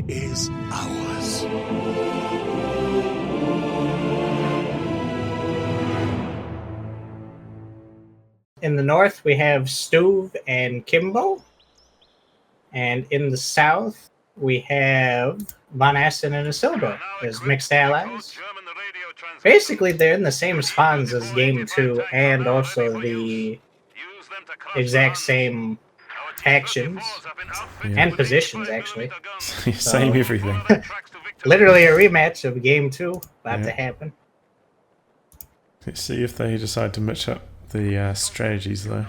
is ours. In the north, we have Stuve and Kimbo. And in the south, we have VonIvan and Isildur as mixed allies. Basically, they're in the same spawns as Game 2 and also the exact same factions and positions, actually. Same everything. Literally a rematch of Game 2 about to happen. Let's see if they decide to mix up the strategies, though.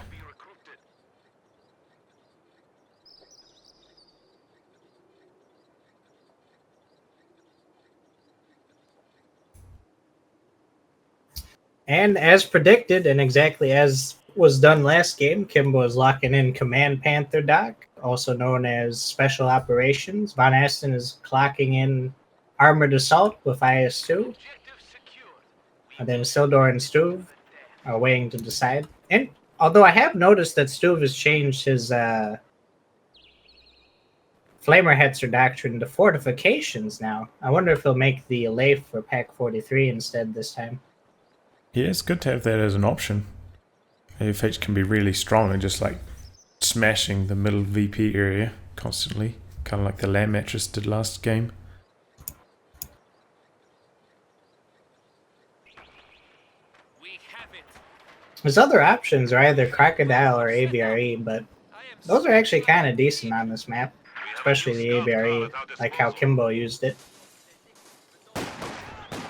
And as predicted, and exactly as was done last game, Kimbo is locking in Command Panther Doc, also known as Special Operations. VonIvan is clocking in Armored Assault with IS-2. And then Isildur and Stuve are waiting to decide. And although I have noticed that Stuve has changed his Flamer Hetzer doctrine to fortifications now. I wonder if he'll make the Lathe for Pack 43 instead this time. Yeah, it's good to have that as an option. AFH can be really strong and just like smashing the middle VP area constantly, kind of like the Land Mattress did last game. There's other options are either Crocodile or ABRE, but those are actually kind of decent on this map, especially the ABRE, like how Kimbo used it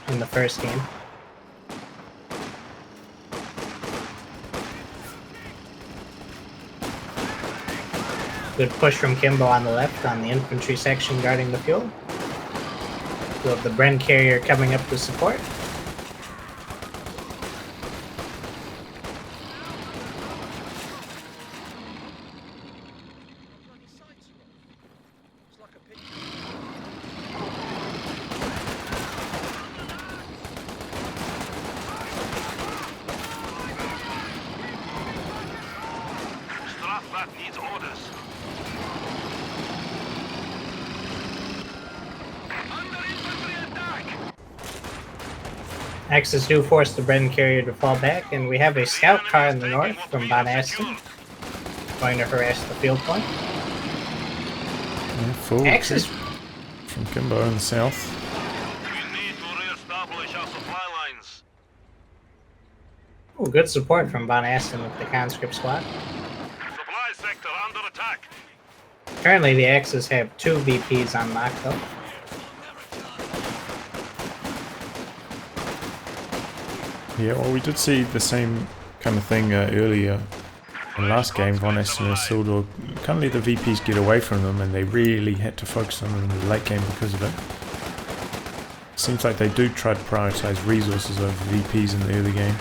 in the first game. Good push from Kimbo on the left on the infantry section guarding the fuel. We'll have the Bren carrier coming up to support. Axis do force the Bren carrier to fall back, and we have a scout car in the north from VonIvan, going to harass the field point. Yeah, full Axis from Kimbo in the south. We need to re-establish our supply lines. Ooh, good support from VonIvan with the conscript squad. Supply sector under attack. Currently, the Axis have 2 VPs on lock, though. Yeah, well, we did see the same kind of thing earlier in last game. VonIvan and Isildur kind of let the VPs get away from them, and they really had to focus on them in the late game because of it. Seems like they do try to prioritize resources over VPs in the early game.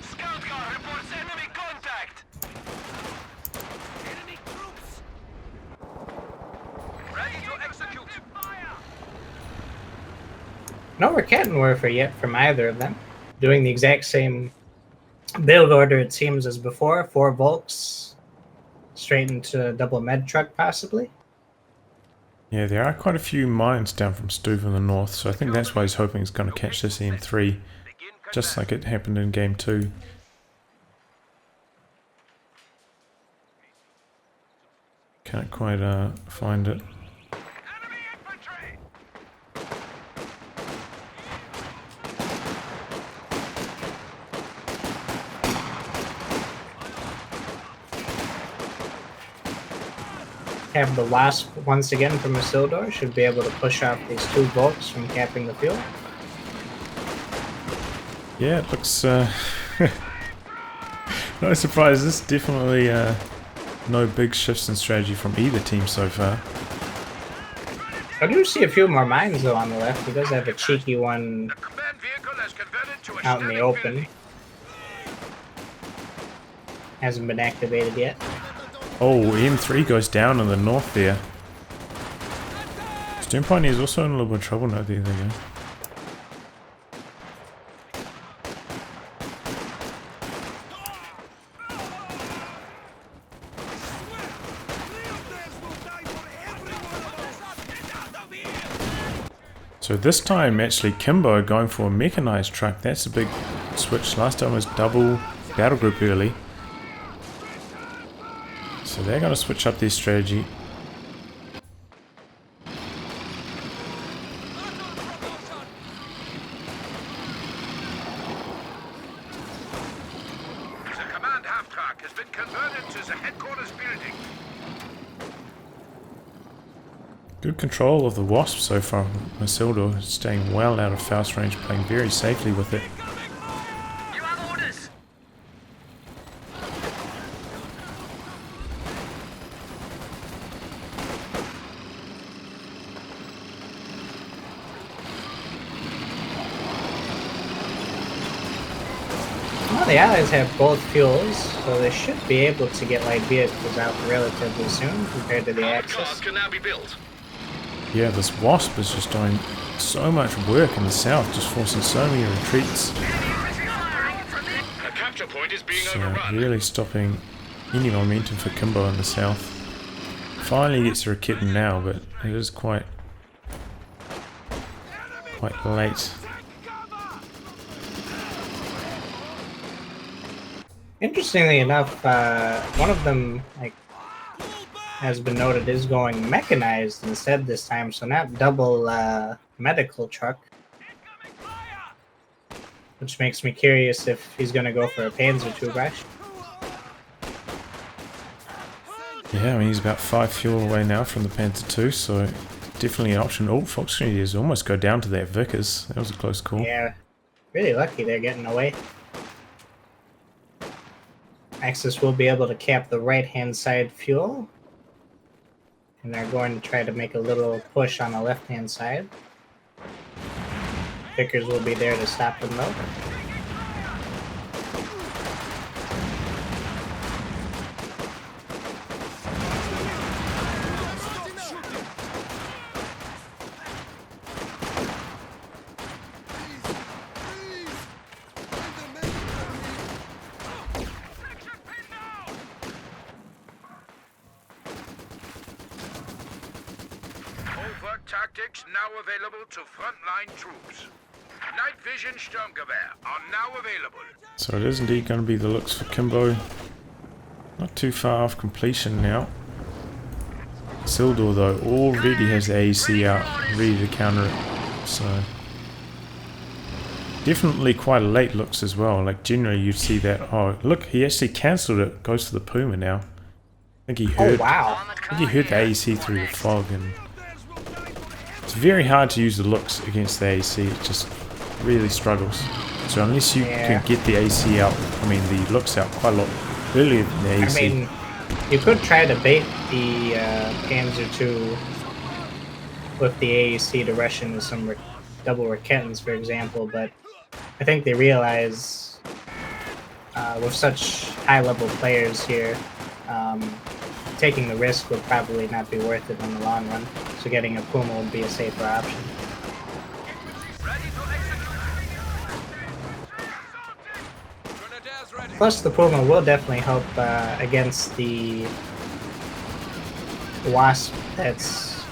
Scout car reports enemy contact. Enemy troops. Ready to execute. No Raketenwerfer yet from either of them. Doing the exact same build order, it seems, as before. 4 Volks, straight into a double med truck, possibly. Yeah, there are quite a few mines down from Stuve in the north, so I think that's why he's hoping he's going to catch this M3, just like it happened in Game 2. Can't quite find it. Enemy infantry. Have the Wasp once again from Isildur. Should be able to push off these 2 Volks from capping the field. Yeah, it looks... no surprises, definitely no big shifts in strategy from either team so far. I do see a few more mines, though, on the left. He does have a cheeky one The command vehicle has converted to a out in the standing open. building. hasn't been activated yet. Oh, M3 goes down in the north there. Stern Pioneer is also in a little bit of trouble now. There they go. So this time actually Kimbo going for a mechanized truck. That's a big switch. Last time was double battle group early. So they're going to switch up their strategy. The command half-track has been converted to the headquarters building. Good control of the Wasp so far. Isildur staying well out of Faust range, playing very safely with it. You have orders. Well, the Allies have both fuels, so they should be able to get light vehicles out relatively soon compared to the Axis. Can now be built. Yeah, this Wasp is just doing so much work in the south, just forcing so many retreats. A capture point is being So really stopping any momentum for Kimbo in the south. Finally gets a kitten now, but it is quite late. Interestingly enough, one of them has been noted is going mechanized instead this time, so not double medical truck. Which makes me curious if he's going to go for a Panzer II rush. Yeah, I mean he's about 5 fuel away now from the Panzer II, so definitely an option. Oh, Fox Grenadiers almost go down to that Vickers. That was a close call. Yeah, really lucky they're getting away. Axis will be able to cap the right-hand side fuel. And they're going to try to make a little push on the left-hand side. Vickers will be there to stop them though. Tactics now available to frontline troops. Night vision Sturmgewehr are now available. So it is indeed going to be the looks for Kimbo. Not too far off completion now. Isildur though already has the AEC out, ready to counter it. So definitely quite late looks as well. Like generally you'd see that. Oh look, he actually cancelled it. Goes for the Puma now. I think he heard. Oh wow! I think he heard the AEC through the fog, and it's very hard to use the looks against the AEC. It just really struggles. So unless you can get the AC out, I mean the looks out quite a lot earlier than the AC. I mean, you could try to bait the Panzer II with the AEC to rush into some double Raketens, for example, but I think they realize with such high-level players here, taking the risk would probably not be worth it in the long run. So getting a Puma would be a safer option. Plus, the Puma will definitely help against the Wasp that's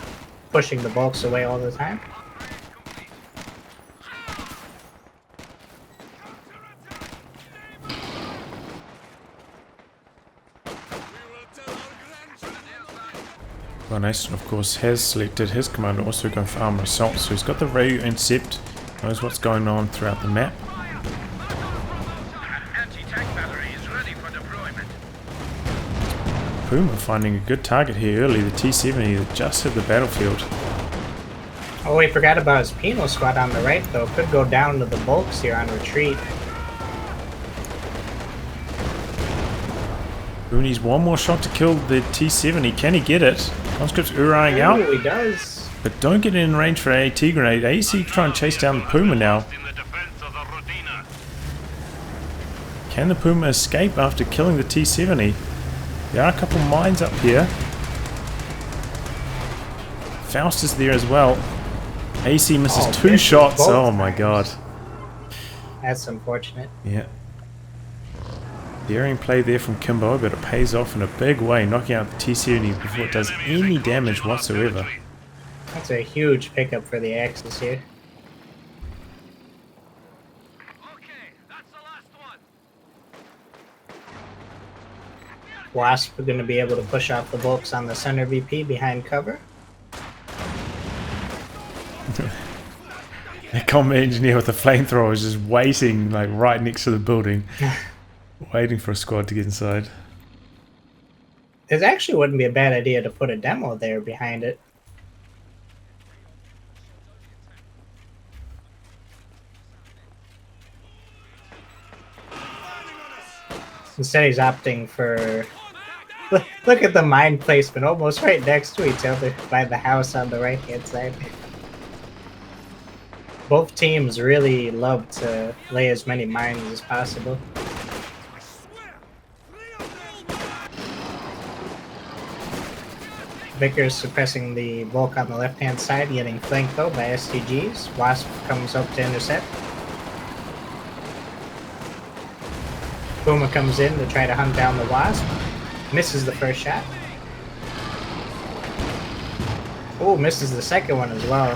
pushing the bulks away all the time. VonIvan, of course, has selected his commander also going for armor assault, so he's got the radio intercept, knows what's going on throughout the map. Puma finding a good target here early, the T-70 that just hit the battlefield. Oh, we forgot about his penal squad on the right, though. Could go down to the bulks here on retreat. Who needs one more shot to kill the T-70? Can he get it? Conscript's Uraing out. Oh, he does. But don't get in range for an AT grenade. AEC try and chase down the Puma now. Can the Puma escape after killing the T-70? There are a couple mines up here. Faust is there as well. AC misses 2 shots. Oh my god. That's unfortunate. Yeah. Daring play there from Kimbo, but it pays off in a big way, knocking out the T-70 before it does any damage whatsoever. That's a huge pickup for the Axis here. Wasp are going to be able to push off the Volks on the center VP behind cover. The combat engineer with the flamethrower is just waiting, like right next to the building, waiting for a squad to get inside. It actually wouldn't be a bad idea to put a demo there behind it. Instead, he's opting for. Look at the mine placement, almost right next to each other by the house on the right-hand side. Both teams really love to lay as many mines as possible. Vickers suppressing the Volk on the left-hand side, getting flanked though by STGs. Wasp comes up to intercept. Puma comes in to try to hunt down the Wasp. Misses the first shot. Oh, misses the second one as well.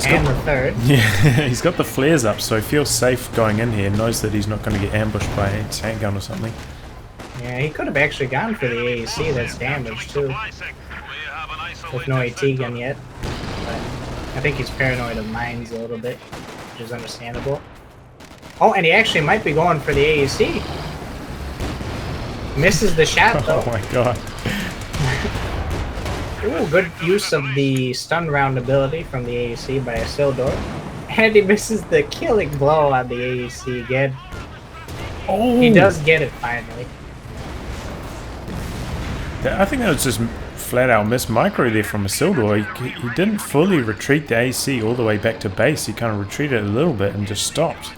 And the third. Yeah, he's got the flares up, so he feels safe going in here. Knows that he's not going to get ambushed by a tank gun or something. Yeah, he could have actually gone for the AEC that's damaged too. With no AT gun yet. But I think he's paranoid of mines a little bit, which is understandable. Oh, and he actually might be going for the AEC. Misses the shot though. Oh my god. Ooh, good use of the stun round ability from the AEC by Isildur. And he misses the killing blow on the AEC again. Oh! He does get it finally. I think that was just flat out miss micro there from Isildur. He didn't fully retreat the AC all the way back to base. He kind of retreated a little bit and just stopped.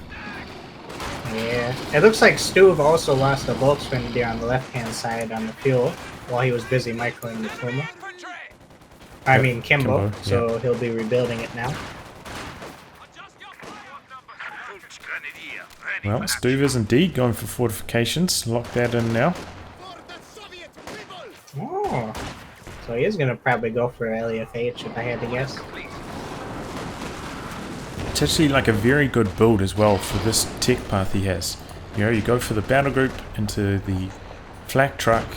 Yeah. It looks like Stuve also lost a Volk Grenadier on the left-hand side on the fuel while he was busy microing the Puma. I mean Kimbo, so he'll be rebuilding it now. Well, Stuve is indeed going for fortifications. Lock that in now. Oh, so he is going to probably go for LEFH if I had to guess. It's actually like a very good build as well for this tech path he has. You know, you go for the battle group into the flak truck,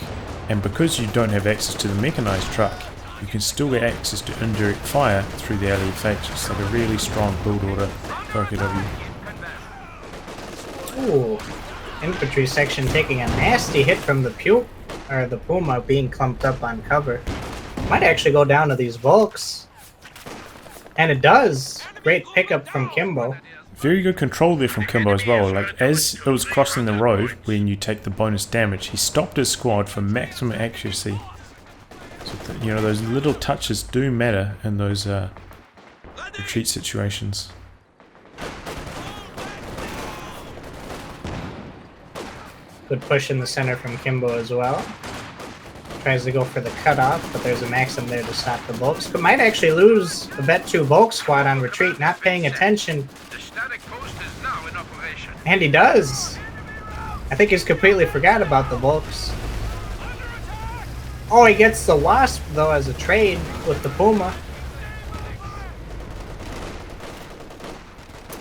and because you don't have access to the mechanized truck, you can still get access to indirect fire through the LEFH. It's like a really strong build order for OKW. Ooh, infantry section taking a nasty hit from the Puma being clumped up on cover. Might actually go down to these Volks. And it does. Great pickup from Kimbo. Very good control there from Kimbo as well. Like, as it was crossing the road, when you take the bonus damage, he stopped his squad for maximum accuracy. So that, you know, those little touches do matter in those retreat situations. Good push in the center from Kimbo as well. Tries to go for the cutoff, but there's a Maxim there to stop the Volks. But might actually lose the Bet 2 Volk squad on retreat, not paying attention. The static post is now in operation. And he does. I think he's completely forgot about the Volks. Oh, he gets the Wasp, though, as a trade with the Puma.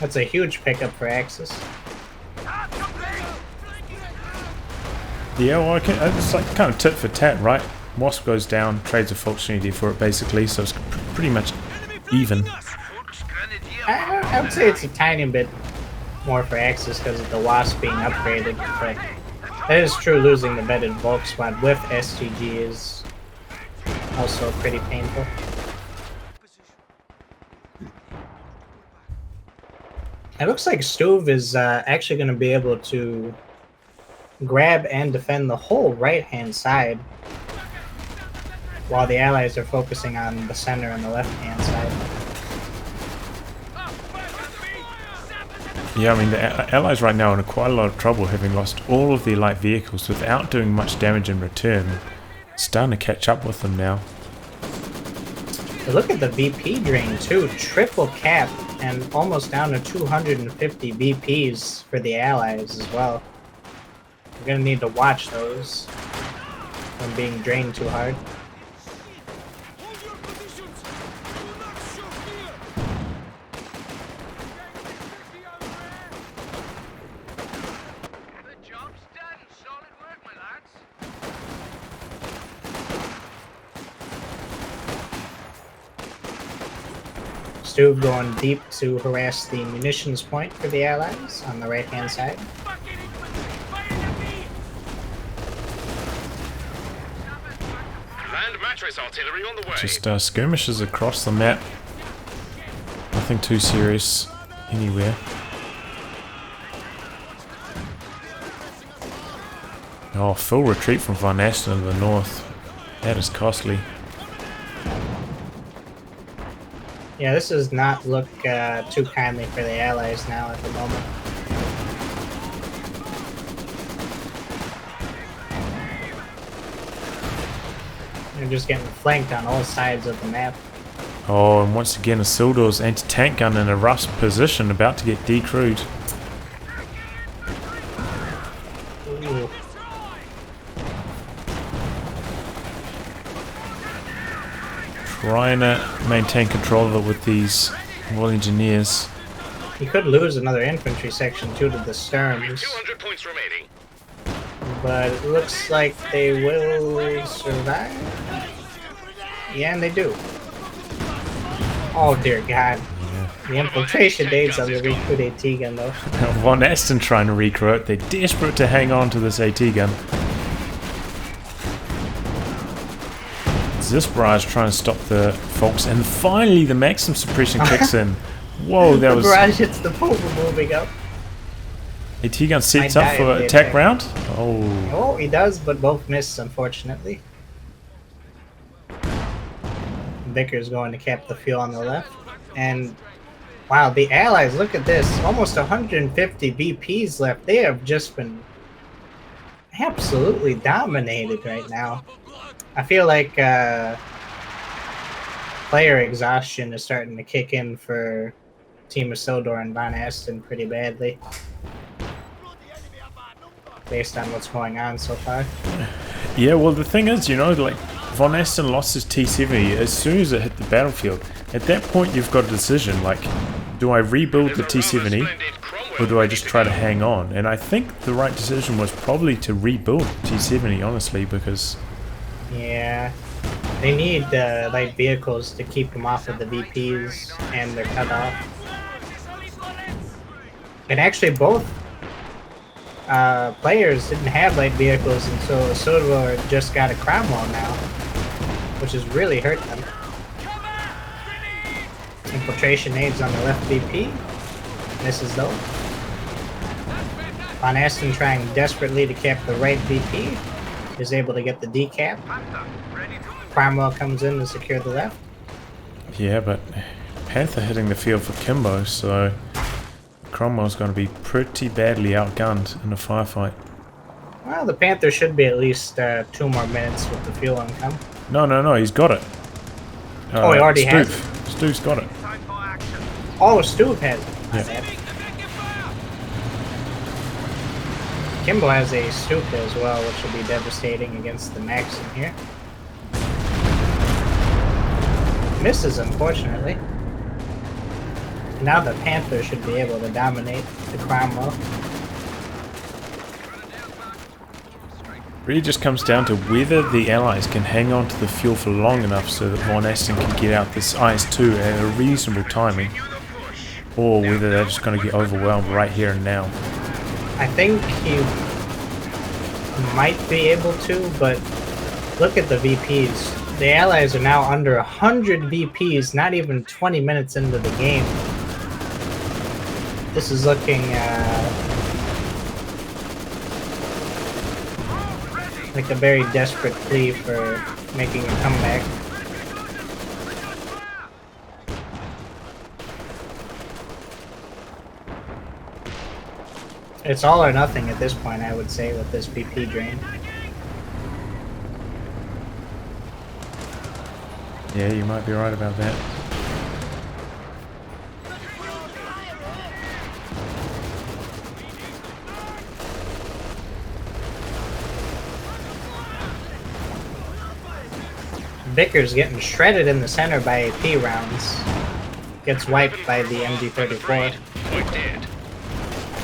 That's a huge pickup for Axis. Yeah, well, it's like kind of tit for tat, right? Wasp goes down, trades a Volk Grenadier for it basically, so it's pretty much even. I would say it's a tiny bit more for Axis because of the Wasp being upgraded, but that is true. Losing the vetted Volk squad with STG is also pretty painful. It looks like Stuve is actually going to be able to grab and defend the whole right-hand side while the allies are focusing on the center and the left-hand side. Yeah, I mean, the Allies right now are in quite a lot of trouble, having lost all of their light vehicles without doing much damage in return. It's starting to catch up with them now. But look at the BP drain too, triple cap and almost down to 250 BPs for the Allies as well. We're gonna need to watch those from being drained too hard. The job's done. Solid work, my lads. Stu going deep to harass the munitions point for the Allies on the right hand side. Land mattress artillery on the way. Just skirmishes across the map. Nothing too serious anywhere. Oh, full retreat from Von Asten in the north. That is costly. Yeah, this does not look too kindly for the Allies now at the moment. They're just getting flanked on all sides of the map. Oh, and once again, Isildur's anti-tank gun in a rough position, about to get decrewed. Ooh. Trying to maintain control of it with these Royal Engineers. You could lose another infantry section too to the Sturms, 200 points remaining. but it looks like they will survive. Yeah, and they do. Oh dear God. The infiltration dates on the recruit AT gun though. Von Asten trying to recruit. They're desperate to hang on to this AT gun. Barrage trying to stop the Folks, and finally the Maxim suppression kicks in. Whoa, that the was... barrage hits the pole moving up. AT gun sets Might up die for if they attack attack. round. Oh, Oh, he does, but both miss, unfortunately. Vickers going to cap the fuel on the left. And, wow, the Allies, look at this. Almost 150 BPs left. They have just been absolutely dominated right now. I feel like player exhaustion is starting to kick in for Team Isildur and Von Asten pretty badly, based on what's going on so far. yeah. Well, the thing is, you know, like Von Asten lost his T-70 as soon as it hit the battlefield. At that point, you've got a decision: like, do I rebuild the T-70 or do I just try to hang on? And I think the right decision was probably to rebuild the T-70, honestly, because Yeah, they need light vehicles to keep them off of the VPs and their cutoff. And actually, both players didn't have light vehicles until Isildur just got a Cromwell now, which has really hurt them. Infiltration aids on the left VP. Misses though. Von Asten trying desperately to cap the right VP. Is able to get the decap. Cromwell comes in to secure the left. yeah, but Panther hitting the field for Kimbo, so Cromwell's going to be pretty badly outgunned in a firefight. Well, the Panther should be at least 2 more minutes with the fuel income. No, he's got it. Oh, he already has it. Stu's got it. Oh, Stu has it. My Yeah. bad. Kimbo has a Stuka as well, which will be devastating against the Maxim here. Misses, unfortunately. Now the Panther should be able to dominate the Cromwell. Really just comes down to whether the Allies can hang on to the fuel for long enough so that Von Asten can get out this IS-2 at a reasonable timing, or whether they're just going to get overwhelmed right here and now. I think he might be able to, but look at the VPs. The Allies are now under 100 VPs, not even 20 minutes into the game. This is looking like a very desperate plea for making a comeback. It's all or nothing at this point, I would say, with this BP drain. Yeah, you might be right about that. Vickers getting shredded in the center by AP rounds. Gets wiped by the MG34.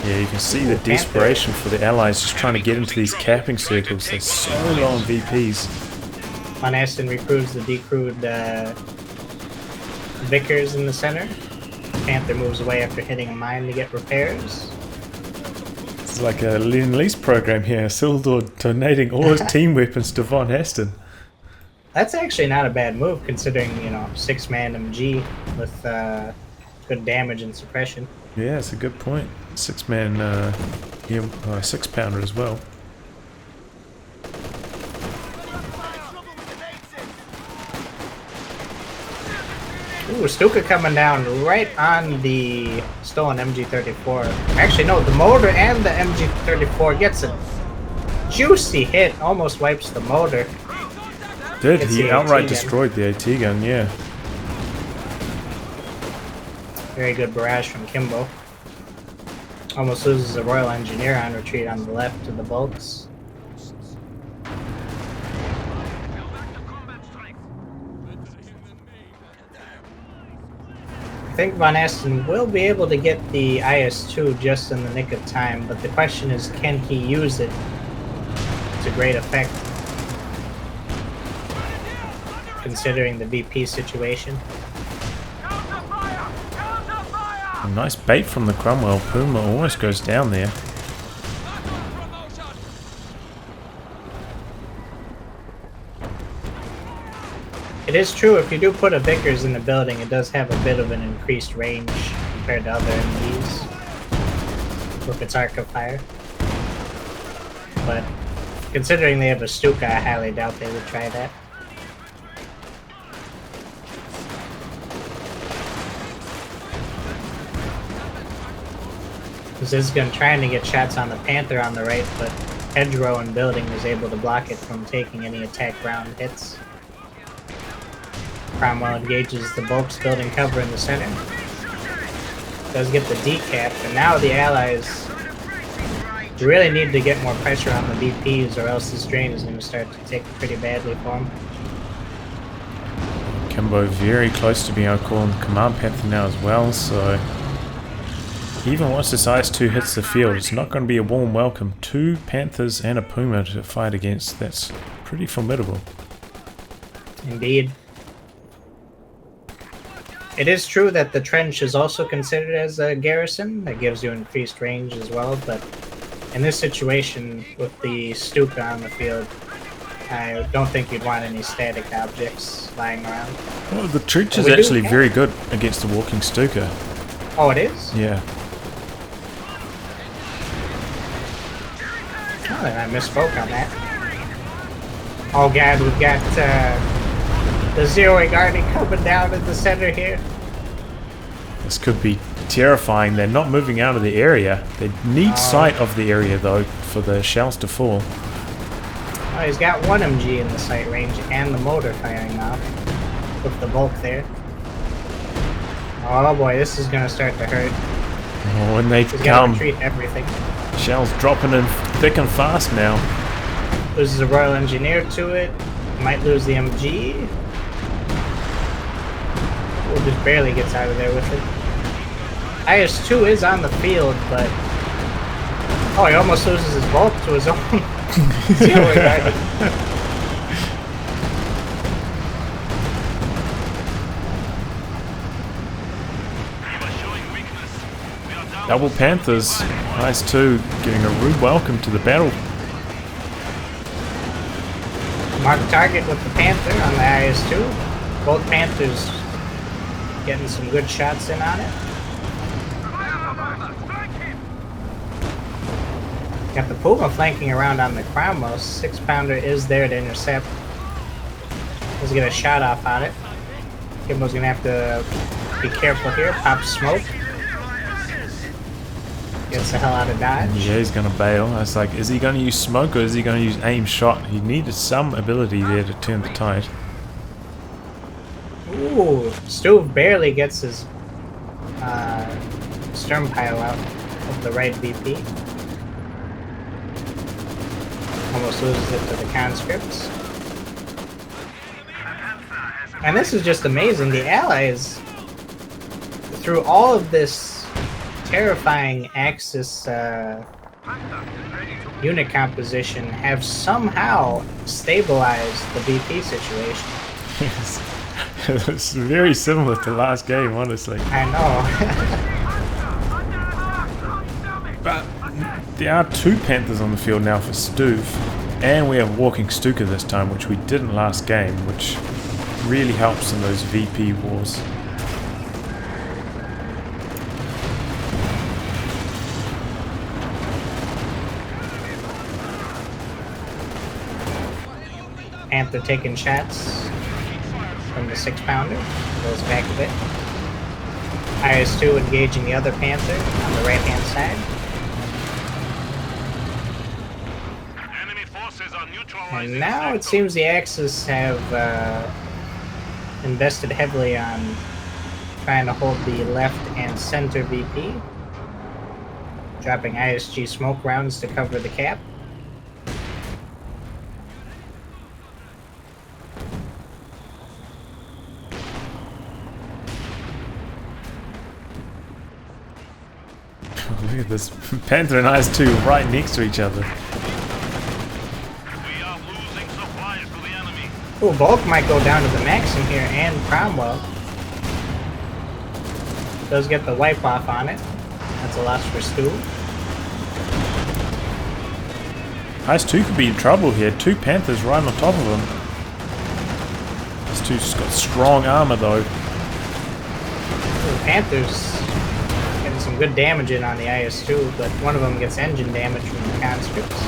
Yeah, you can see the desperation for the allies just trying to get into these capping circles. They're so low on VPs. VonIvan recruits the decrewed Vickers in the center. Panther moves away after hitting a mine to get repairs. It's like a Lend-Lease program here. Isildur donating all his team weapons to VonIvan. That's actually not a bad move, considering, you know, 6-man MG with good damage and suppression. Yeah, it's a good point. 6-man, 6-pounder as well. Ooh, Stuka coming down right on the stolen MG34. Actually, no, the motor and the MG34 gets a juicy hit. Almost wipes the motor. Did he outright destroyed the AT gun? Yeah. Very good barrage from Kimbo. Almost loses a Royal Engineer on retreat on the left to the bulks. I think VonIvan will be able to get the IS-2 just in the nick of time, but the question is, can he use it to great effect, considering the VP situation? A nice bait from the Cromwell. Puma almost goes down there. It is true, if you do put a Vickers in the building, it does have a bit of an increased range compared to other MDs with its arc of fire. But considering they have a Stuka, I highly doubt they would try that. Zizgun trying to get shots on the Panther on the right, but hedgerow and building is able to block it from taking any attack round hits. Cromwell engages the bulks, building cover in the center. Does get the decap, and now the allies really need to get more pressure on the VPs, or else this drain is going to start to take pretty badly for them. Kimbo very close to being able to call on the Command Panther now as well, so even once this IS-2 hits the field, it's not going to be a warm welcome. 2 Panthers and a Puma to fight against. That's pretty formidable. Indeed. It is true that the trench is also considered as a garrison. That gives you increased range as well, but in this situation with the Stuka on the field, I don't think you'd want any static objects lying around. Well, the trench is actually very good against the walking Stuka. Oh, it is? Yeah. Oh, then I misspoke on that. Oh god, we've got the zeroing army coming down in the center here. This could be terrifying. They're not moving out of the area. They need sight of the area though for the shells to fall. Oh, he's got 1 MG in the sight range and the motor firing off with the bulk there. Oh boy, this is gonna start to hurt. Oh, when they He's come, gotta retreat everything. shells dropping in thick and fast now. Loses a Royal Engineer to it. Might lose the MG. Or just barely gets out of there with it. IS-2 is on the field, but oh, he almost loses his bulk to his own zeroing army. Double Panthers, IS-2 getting a rude welcome to the battle. Mark target with the Panther on the IS-2. Both Panthers getting some good shots in on it. Got the Puma flanking around on the Cromwell. 6-pounder is there to intercept. Let's get a shot off on it. Kimbo's gonna have to be careful here. Pop smoke. Gets the hell out of dodge. Yeah, he's going to bail. I was like, is he going to use smoke or is he going to use aim shot? He needed some ability there to turn the tide. Ooh, Stuve barely gets his stern pile out of the right VP. Almost loses it to the conscripts. And this is just amazing. The Allies, through all of this terrifying Axis unit composition, have somehow stabilized the VP situation. Yes. It's very similar to last game, honestly. I know. But there are 2 Panthers on the field now for Stuve, and we have Walking Stuka this time, which we didn't last game, which really helps in those VP wars. Panther taking shots from the 6-pounder. Goes back a bit. IS-2 engaging the other Panther on the right-hand side. And now it seems the Axis have invested heavily on trying to hold the left and center VP. Dropping ISG smoke rounds to cover the cap. Look at this. Panther and IS-2 right next to each other. Ooh, Bulk might go down to the Maxim here, and Cromwell does get the wipe off on it. That's a loss for Stu. IS-2 could be in trouble here. 2 Panthers right on top of him. IS-2's got strong armor though. Ooh, Panthers getting some good damage in on the IS-2, but one of them gets engine damage from the conscripts.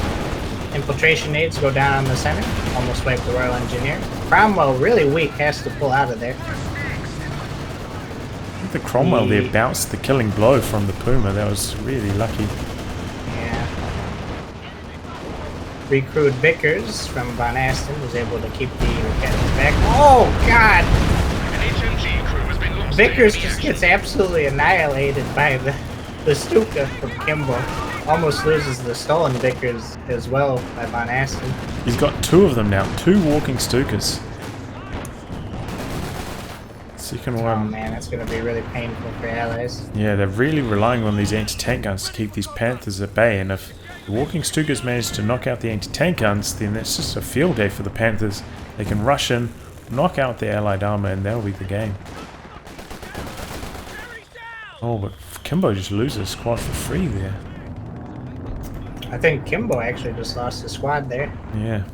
Infiltration nades go down on the center. Almost wiped the Royal Engineer. Cromwell, really weak, has to pull out of there. I think the Cromwell there bounced the killing blow from the Puma. That was really lucky. Yeah. Recruit Vickers from Von Aston was able to keep the cannons back. Oh, God! Vickers just gets absolutely annihilated by the Stuka from Kimbo. Almost loses the stolen Vickers as well by Von Aston. He's got 2 of them now. 2 walking Stukas. Second one. Oh man, that's going to be really painful for Allies. Yeah, they're really relying on these anti-tank guns to keep these Panthers at bay. And if the walking Stukas manage to knock out the anti-tank guns, then that's just a field day for the Panthers. They can rush in, knock out the Allied armor, and that'll be the game. Oh, but Kimbo just loses his squad for free there. I think Kimbo actually just lost his squad there. Yeah.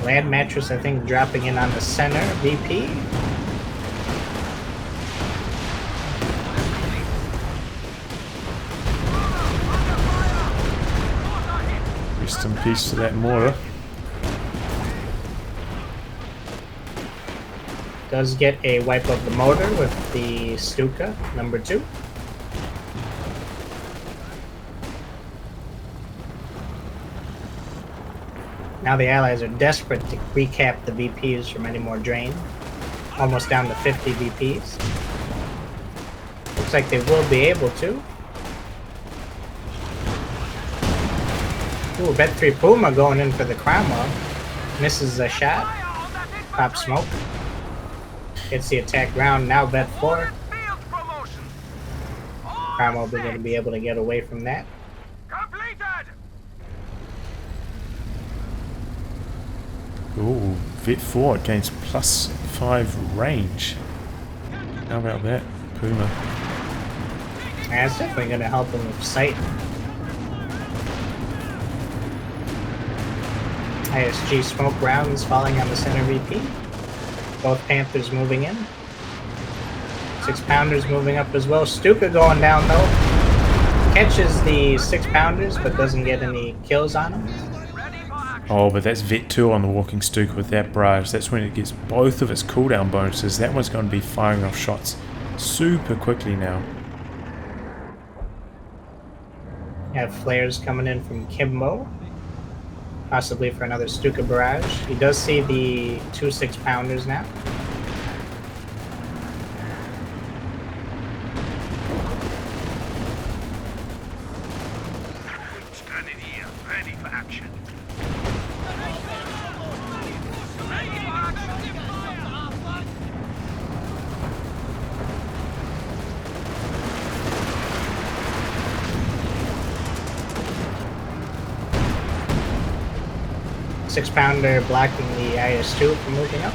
Land Mattress, I think, dropping in on the center VP. Rest in peace to that mortar. Does get a wipe of the motor with the Stuka, number 2. Now the Allies are desperate to recap the VPs from any more drain. Almost down to 50 VPs. Looks like they will be able to. Ooh, Bet 3 Puma going in for the Cromwell. Misses a shot. Pop smoke. Hits the attack ground. Now Bet 4. Cromwell is going to be able to get away from that. Ooh, Vet 4 gains +5 range. How about that, Puma? That's definitely going to help him with sight. ISG smoke rounds falling on the center VP. Both Panthers moving in. 6-pounders moving up as well. Stuka going down though. Catches the 6-pounders but doesn't get any kills on him. Oh, but that's Vet 2 on the walking Stuka with that barrage. That's when it gets both of its cooldown bonuses. That one's going to be firing off shots super quickly now. Have flares coming in from Kimbo. Possibly for another Stuka barrage. He does see the 2 6-pounders now. Standing here, ready for action. Six-pounder blocking the IS-2 from moving up.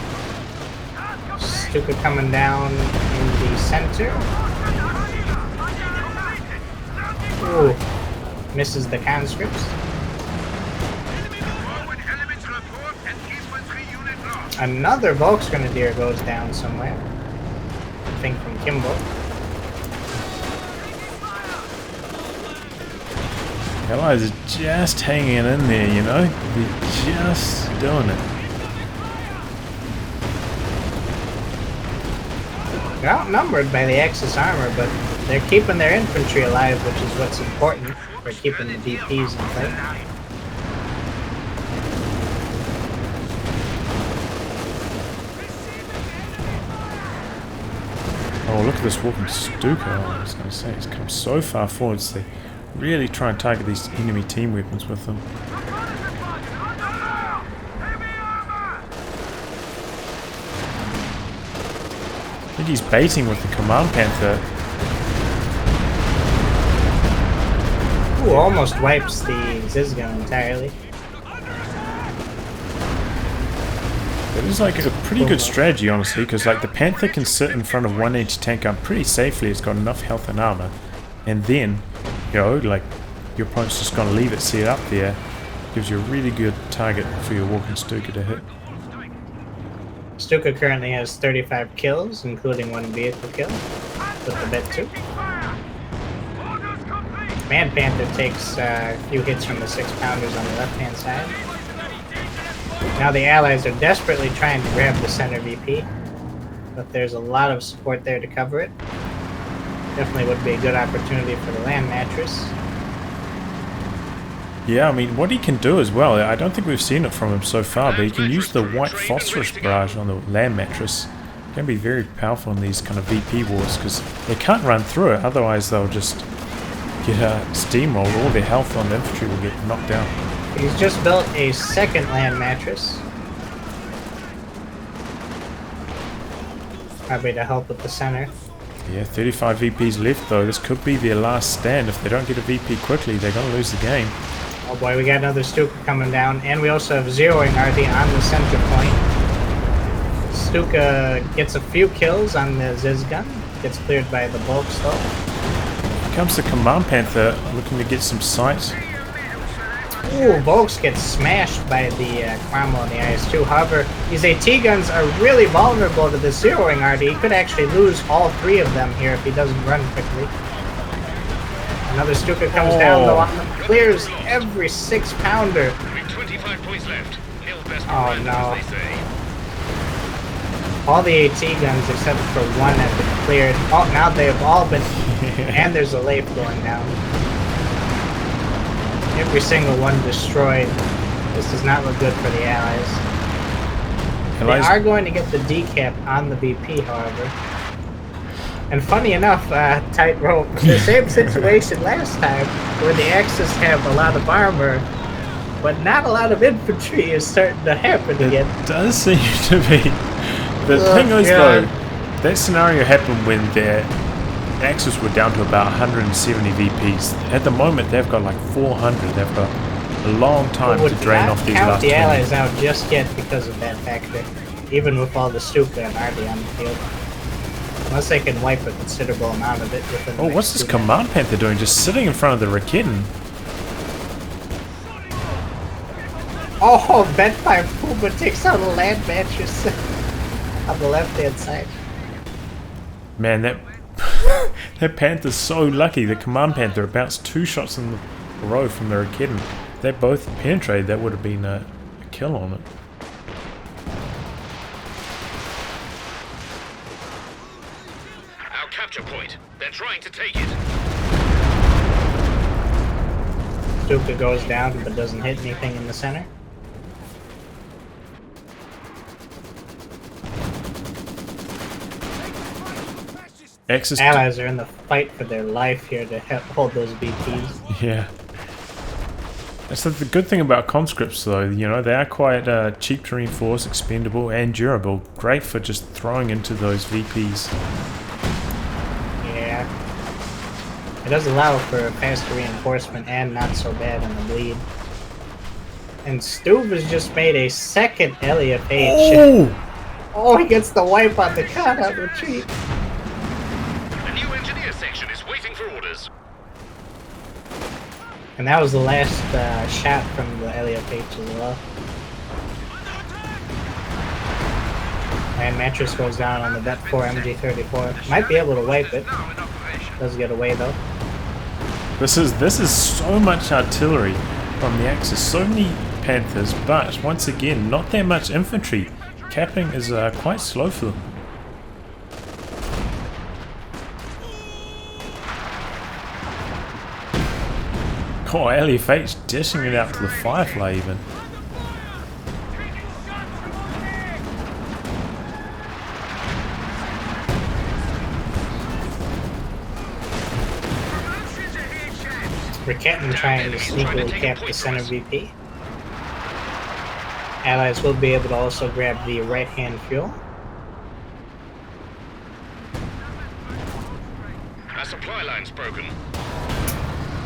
Stuka coming down in the center. Ooh, misses the conscripts. Forward elements report and infantry unit lost. Another Volksgrenadier goes down somewhere. I think from Kimbo. Allies are just hanging in there, you know? They're just doing it. They're outnumbered by the Axis armor, but they're keeping their infantry alive, which is what's important for keeping the DPs in play. Oh, look at this walking Stuka. I was going to say, it's come so far forwards. They really try and target these enemy team weapons with them. I think he's baiting with the Command Panther. Ooh, almost wipes the Zizgun entirely. It is like a pretty good strategy, honestly, because like the Panther can sit in front of one anti-tank gun pretty safely. It's got enough health and armor, and then, you know, like your opponent's just gonna leave it set up there. Gives you a really good target for your walking Stuka to hit. Stuka currently has 35 kills, including 1 vehicle kill with the Bet 2. Command Panther takes a few hits from the 6-pounders on the left-hand side. Now the Allies are desperately trying to grab the center VP, but there's a lot of support there to cover it. Definitely would be a good opportunity for the land mattress. Yeah, I mean, what he can do as well, I don't think we've seen it from him so far, but he can use the white phosphorus barrage on the land mattress. It can be very powerful in these kind of VP wars, because they can't run through it, otherwise they'll just get steamrolled. All their health on the infantry will get knocked down. He's just built a second land mattress. Probably to help with the center. Yeah, 35 VPs left though. This could be their last stand. If they don't get a VP quickly, they're going to lose the game. Oh boy, we got another Stuka coming down, and we also have zeroing RD on the center point. Stuka gets a few kills on the Ziz gun, gets cleared by the Volks though. Here comes the Command Panther looking to get some sight. Ooh, Volks gets smashed by the Cromwell and the IS-2. However, these AT guns are really vulnerable to the zeroing RD. He could actually lose all 3 of them here if he doesn't run quickly. Another Stuka comes down though on them, clears every 6-pounder. 25 points left. Oh no. All the AT guns except for one have been cleared. Oh, now they've all been... and there's a Leif going down. Every single one destroyed. This does not look good for the Allies. They are going to get the decap on the BP, however. And funny enough, Tightrope, the same situation last time, where the Axis have a lot of armor, but not a lot of infantry is starting to happen again. It does seem to be. The thing is though, that scenario happened when their Axis were down to about 170 VPs. At the moment, they've got like 400. They've got a long time to drain off these last 20. The Allies out just yet because of that factor, even with all the Stuka and RD on the field. Unless they can wipe a considerable amount of it within the Oh, what's this Command Panther doing? Just sitting in front of the Raketen. Oh, Bet by Puma takes out a land mattress on the left-hand side. Man, that that Panther's so lucky. The Command Panther bounced 2 shots in a row from the Raketen. If they both penetrated, that would have been a kill on it. Our capture point. They're trying to take it. Stuka goes down but doesn't hit anything in the center. Axis. Allies are in the fight for their life here to hold those VPs. Yeah. That's the good thing about conscripts, though. You know, they are quite cheap to reinforce, expendable, and durable. Great for just throwing into those VPs. Yeah. It does allow for faster reinforcement and not so bad on the bleed. And Stuve has just made a second LEFH. Oh! Oh, he gets the wipe on the count-out retreat. The new engineer section is waiting for orders. And that was the last shot from the LEFH as well. And Mattress goes down on the Vet 4 MG34. Might be able to wipe it. Does get away though. This is so much artillery from the Axis. So many Panthers, but once again, not that much infantry. Capping is quite slow for them. Oh, LFH dishing it out to the Firefly even. Riketten trying to sneakily cap the center VP. Allies will be able to also grab the right-hand fuel. Our supply line's broken.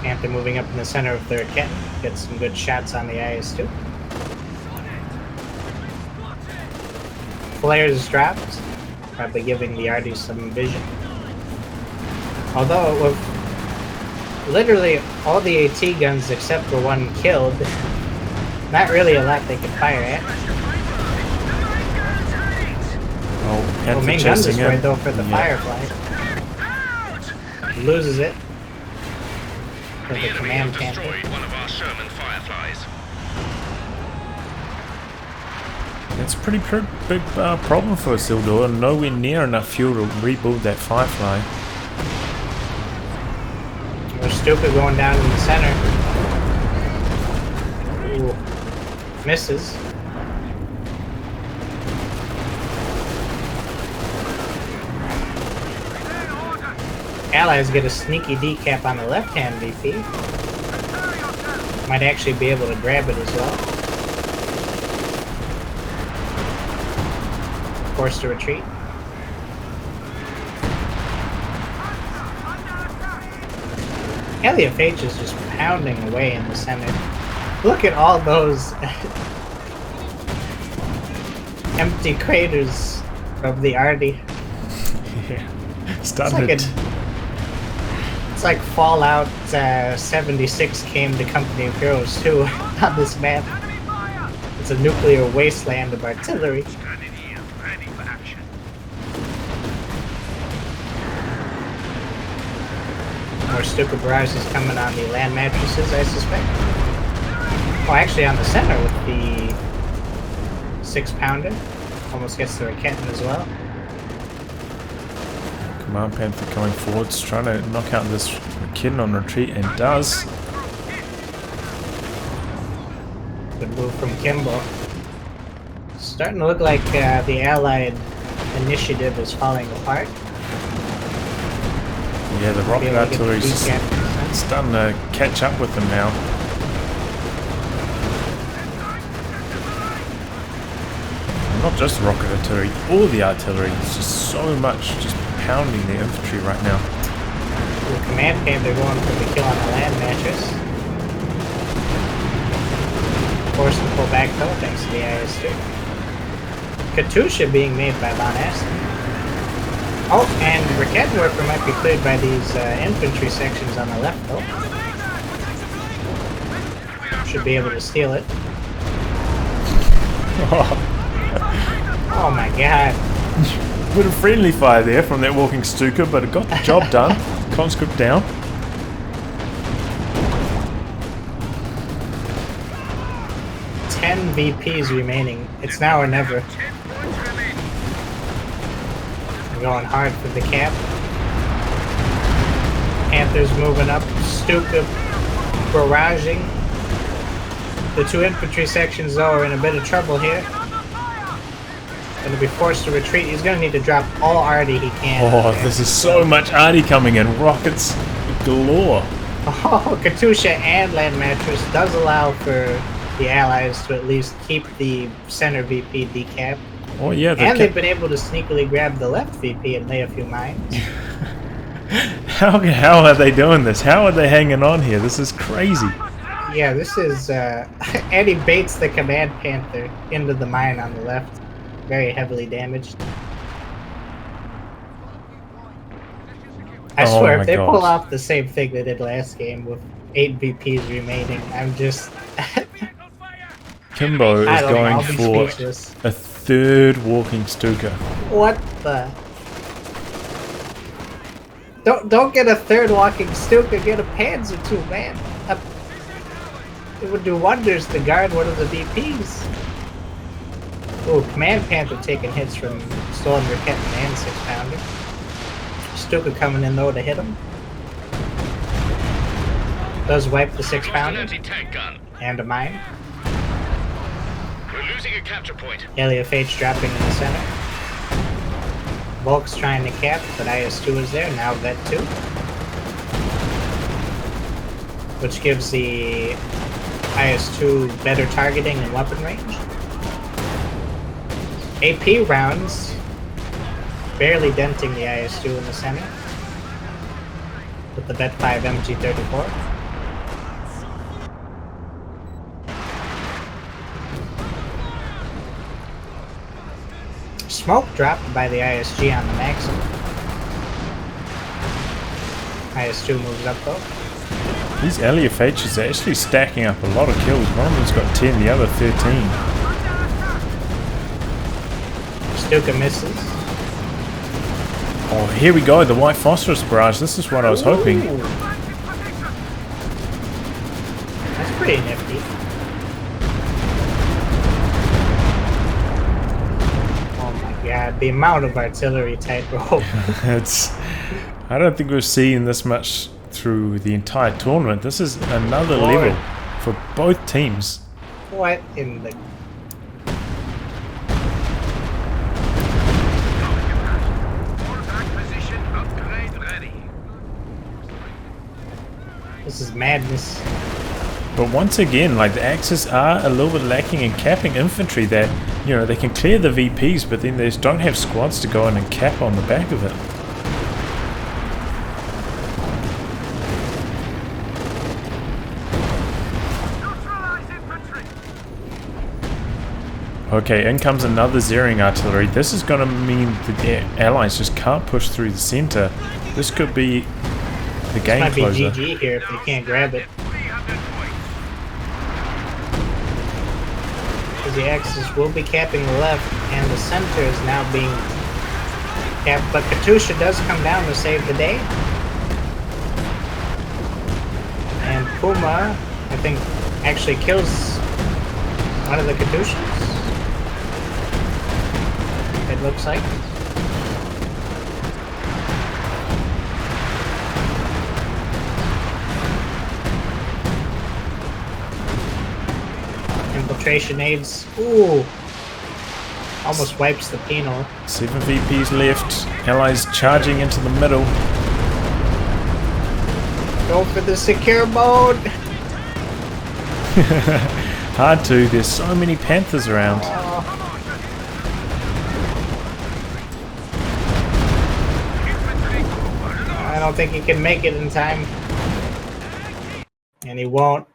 Panther moving up in the center of the Riketten. Gets some good shots on the IS-2. Flares dropped, probably giving the RD some vision. Although with literally all the AT guns except for one killed, not really a lot they can fire at. Oh, Panther Main gun chasing destroyed him. though for the Firefly. He loses it. For The the enemy command have Panther. destroyed one of our Sherman Fireflies. That's a pretty big problem for Isildur, and nowhere near enough fuel to rebuild that Firefly. We're stupid going down in the center. Ooh. Misses. Allies get a sneaky decap on the left-hand VP. Might actually be able to grab it as well. Forced to retreat. LEFH is just pounding away in the center. Look at all those empty craters of the RD. Yeah. It's like Fallout 76 came to Company of Heroes 2 on this map. It's a nuclear wasteland of artillery. Standing here, ready for action. More Stuka barrages coming on the land mattresses, I suspect. Oh, actually on the center with the 6-pounder. Almost gets the Riketten as well. Command Panther coming forwards, trying to knock out this Riketten on retreat, and does. Good move from Kimbo. Starting to look like the Allied initiative is falling apart. Yeah, the rocket Maybe we artillery's get the decap. starting to catch up with them now. Not just rocket artillery, all the artillery. It's just so much, just pounding the infantry right now. The command Panther going for the kill on the land mattress. Forced to pull back though, thanks to the IS-2. Katusha being made by VonIvan. Oh, and Riketten worker might be cleared by these infantry sections on the left though. Should be able to steal it. Oh my god. Bit of friendly fire there from that walking Stuka, but it got the job done. Conscript down. Ten VPs remaining. It's now or never. 10 points remaining. We're going hard for the cap. Panthers moving up. Stuka barraging. The 2 infantry sections, though, are in a bit of trouble here. Going to be forced to retreat. He's going to need to drop all arty he can. Oh, this is so much arty coming in. Rockets galore. Oh, Katusha and Land Mattress does allow for the Allies to at least keep the center VP decapped. Oh, yeah. And they've been able to sneakily grab the left VP and lay a few mines. How are they doing this? How are they hanging on here? This is crazy. Yeah, this is... and he baits the Command Panther into the mine on the left. Very heavily damaged. I swear, if they pull off the same thing they did last game with 8 VPs remaining, I'm just... Kimbo is going for speechless. a 3rd walking Stuka. What the... Don't get a 3rd walking Stuka, get a Panzer too, man. It would do wonders to guard one of the VPs. Oh, Command Panther taking hits from Stolen Rocket and 6-pounder. Stuka coming in though to hit him. Does wipe the 6-pounder. Anti-tank gun. And a mine. We're losing a capture point. Heliophage's dropping in the center. Volk's trying to cap, but IS-2 is there, now Vet 2. Which gives the IS-2 better targeting and weapon range. AP rounds, barely denting the IS-2 in the center. With the Vet 5 MG-34. Smoke dropped by the ISG on the Maxim. IS-2 moves up though. These Heliophages are actually stacking up a lot of kills. One of them's got 10, the other 13. Stuka misses. Oh, here we go, the White Phosphorus Barrage. This is what I was hoping. Ooh. That's pretty nifty. Oh my god, the amount of artillery tightrope. I don't think we've seen this much through the entire tournament. This is another level for both teams. What in the... This is madness. But once again, like, the Axis are a little bit lacking in capping infantry that, you know, they can clear the VPs, but then they just don't have squads to go in and cap on the back of it. Okay, in comes another zeroing artillery. This is going to mean the Allies just can't push through the center. This could be the game might closer. be GG here if they can't grab it. Because the Axis will be capping the left, and the center is now being capped. But Katusha does come down to save the day. And Puma, I think, actually kills one of the Katushas. It looks like. Infiltration aids. Ooh. Almost wipes the penal. 7 VPs left. Allies charging into the middle. Go for the secure mode. Hard to. There's so many Panthers around. I don't think he can make it in time. And he won't.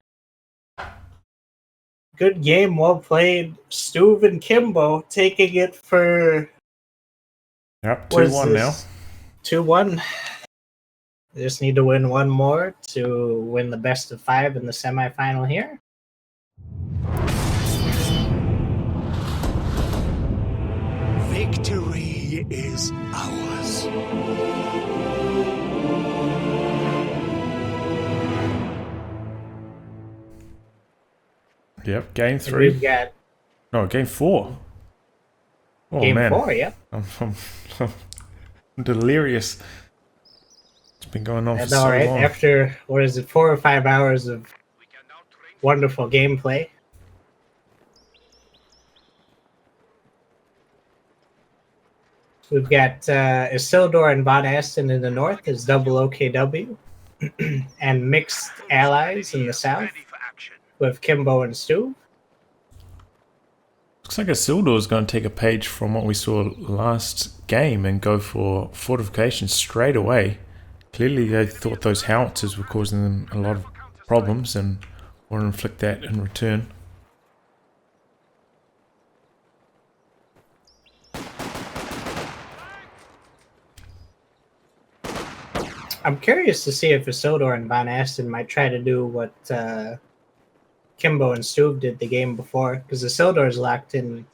Good game, well played. Stuve and Kimbo taking it for... Yep, 2-1 now. 2-1. They just need to win one more to win the best of 5 in the semifinal here. Victory is ours. Yep, game 3. We've got No, game 4. Oh game man. 4, yep. I'm delirious. It's been going on for That's all so right. long. After, what is it, 4 or 5 hours of wonderful gameplay. We've got Isildur and Von Asten in the north as double OKW, and mixed allies in the south Ready for action. with Kimbo and Stu. Looks like Isildur is going to take a page from what we saw last game and go for fortifications straight away. Clearly they thought those howitzers were causing them a lot of problems and want to inflict that in return. I'm curious to see if Isildur and Von Asten might try to do what Kimbo and Stu did the game before, because Isildur is locked in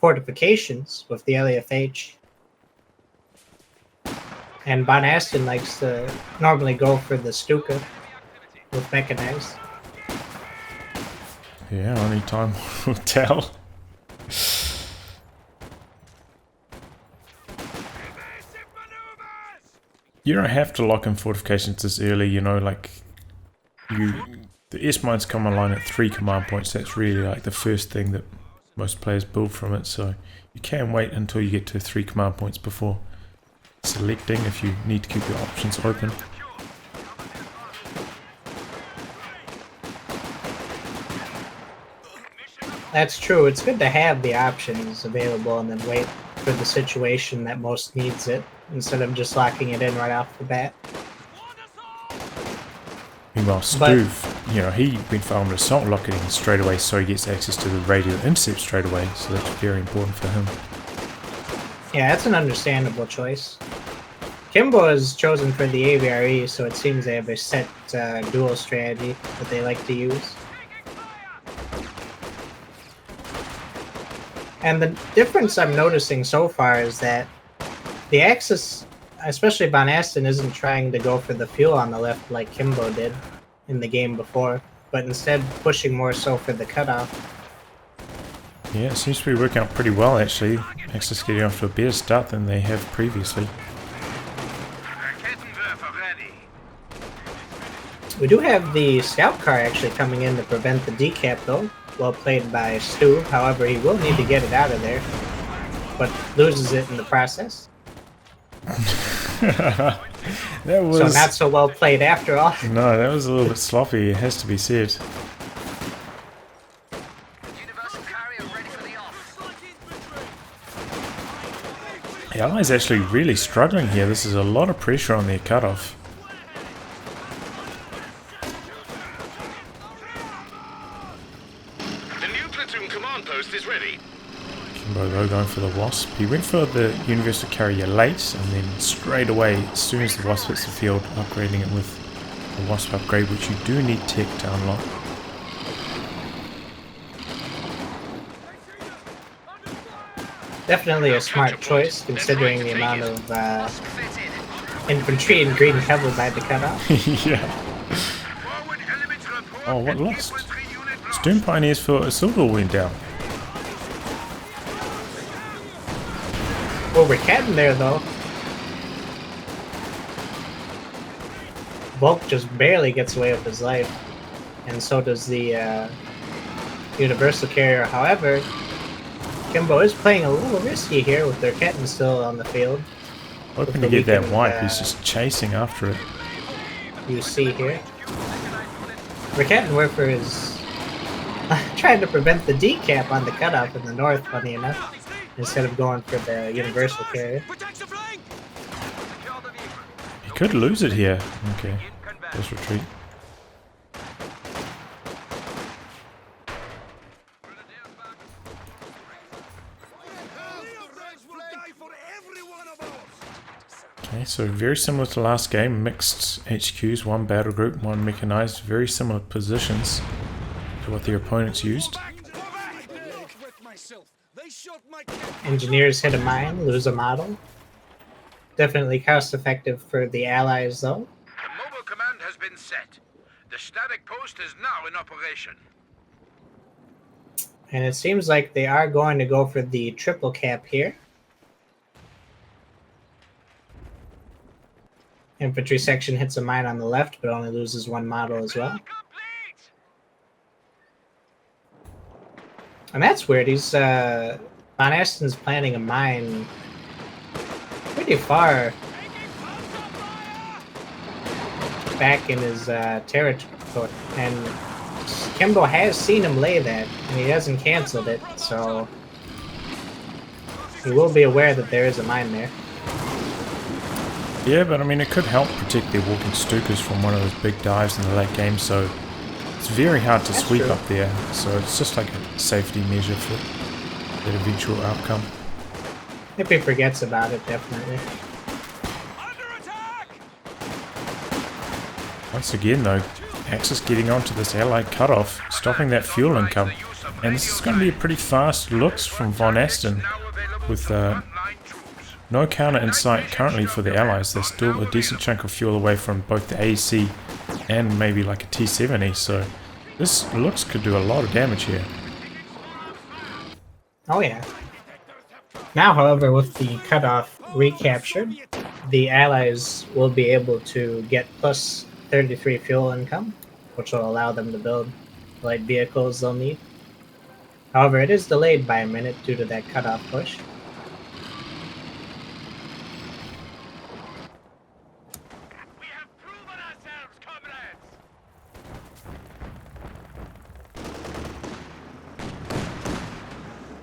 fortifications with the LAFH. And Von Asten likes to normally go for the Stuka with mechanized. Yeah, only time will tell. You don't have to lock in fortifications this early, you know, like the S-mines come online at 3 command points. That's really like the first thing that most players build from it, so you can wait until you get to 3 command points before selecting if you need to keep your options open. That's true. It's good to have the options available and then wait for the situation that most needs it, instead of just locking it in right off the bat. Meanwhile, Stuve, you know, he went for armored assault locking in straight away, so he gets access to the radio intercept straight away, so that's very important for him. Yeah, that's an understandable choice. Kimbo is chosen for the AVRE, so it seems they have a set dual strategy that they like to use. And the difference I'm noticing so far is that the Axis, especially Von Asten, isn't trying to go for the fuel on the left like Kimbo did in the game before, but instead pushing more so for the cutoff. Yeah, it seems to be working out pretty well actually. Axis getting off to a better start than they have previously. We do have the scout car actually coming in to prevent the decap though. Well played by Stu, however he will need to get it out of there, but loses it in the process. That was... So not so well played after all. No, that was a little bit sloppy, it has to be said. The Allies actually really struggling here. This is a lot of pressure on their cutoff. The new platoon command post is ready. Kimbo though going for the Wasp. He went for the Universal Carrier late and then straight away, as soon as the Wasp hits the field, upgrading it with the Wasp upgrade, which you do need tech to unlock. Definitely a smart choice, considering the amount of infantry and green cover by the cutoff. Yeah. Oh, what lost? Stern Pioneers for Isildur went down. Well, we're catting there though. Volk just barely gets away with his life, and so does the Universal Carrier. However, Kimbo is playing a little risky here with their Ketten still on the field. Hoping to get that wipe, he's just chasing after it. You see here. Mercatton is trying to prevent the decap on the cutoff in the north, funny enough, instead of going for the Universal Carrier. He could lose it here. Okay, just retreat. Okay, so very similar to last game, mixed HQs, one battle group, one mechanized, very similar positions to what their opponents used. Engineers hit a mine, lose a model. Definitely cost effective for the allies though. The mobile command has been set. The static post is now in operation. And it seems like they are going to go for the triple cap here. Infantry section hits a mine on the left, but only loses one model as well. And that's weird. He's Von Aston's planning a mine pretty far back in his territory, and Kimbo has seen him lay that, and he hasn't canceled it, so he will be aware that there is a mine there. Yeah, but I mean, it could help protect their walking Stukas from one of those big dives in the late game, so it's very hard to sweep up there. So it's just like a safety measure for that eventual outcome. If he forgets about it, definitely. Once again, though, Axis getting onto this allied cutoff, stopping that fuel income. And this is going to be a pretty fast looks from Von Aston, with no counter in sight currently for the allies. They're still a decent chunk of fuel away from both the AEC and maybe like a T-70, so this looks could do a lot of damage here. Oh yeah. Now, however, with the cutoff recaptured, the allies will be able to get plus 33 fuel income, which will allow them to build light vehicles they'll need. However, it is delayed by a minute due to that cutoff push.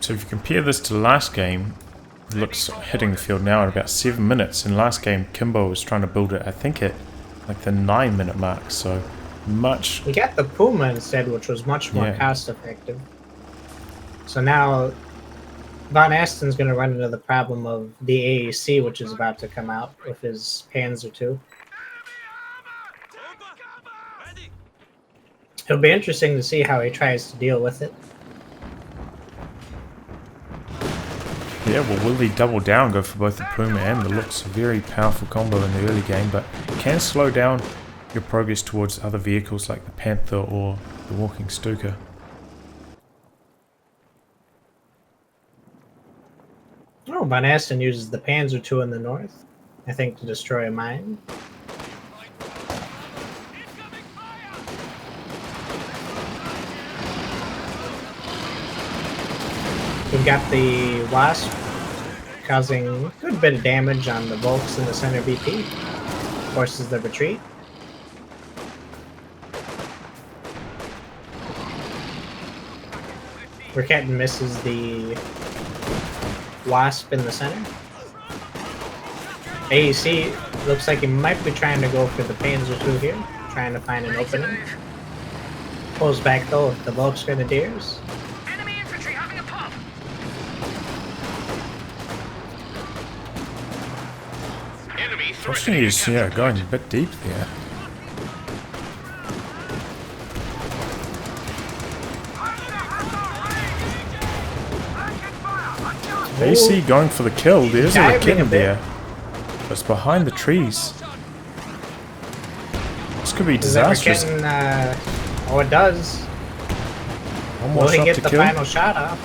So if you compare this to the last game, it looks hitting the field now at about 7 minutes. In last game, Kimbo was trying to build it, I think, at like the 9-minute mark, so much... We got the Puma instead, which was much more cost effective. So now Von Aston's going to run into the problem of the AEC, which is about to come out with his Panzer II. It'll be interesting to see how he tries to deal with it. Yeah, well, will he double down, go for both the Puma and the Looks? A very powerful combo in the early game, but can slow down your progress towards other vehicles like the Panther or the Walking Stuka. Oh, Von Aston uses the Panzer II in the north, I think, to destroy a mine. We've got the Wasp causing a good bit of damage on the Volks in the center VP. Forces the retreat. Raketin misses the Wasp in the center. AEC looks like he might be trying to go for the Panzer II here, trying to find an opening. Pulls back though with the Volks Grenadiers. Fortunately, he's going a bit deep there. AC going for the kill. There's a Raketin there. It's behind the trees. This could be disastrous. Oh, it does. One more Will he shot get to the kill? final shot off?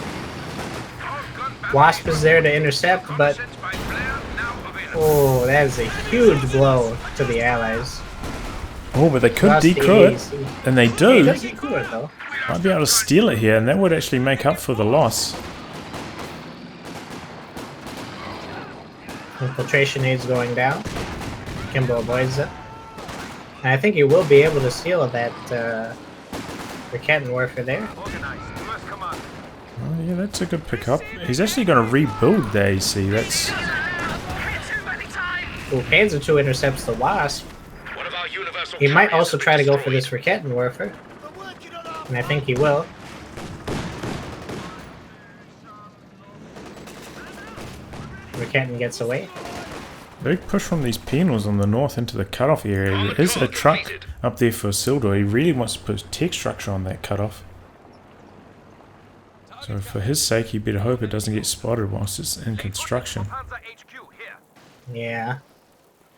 Wasp is there to intercept, but oh, that is a huge blow to the allies. Oh, but they could Lost the decrew it, AEC. and they He do. does decrew it though. Might be able to steal it here, and that would actually make up for the loss. Infiltration aids going down. Kimbo avoids it. And I think he will be able to steal that Raketin warfare there. Oh, yeah, that's a good pickup. He's actually going to rebuild the AC. That's... Well, Panzer II intercepts the Wasp. He might also try to go for this Raketin warfare. And I think he will. Raketin gets away. Big push from these penals on the north into the cutoff area. There is a truck up there for Sildor. He really wants to put tech structure on that cutoff. So for his sake, he better hope it doesn't get spotted whilst it's in construction. Yeah.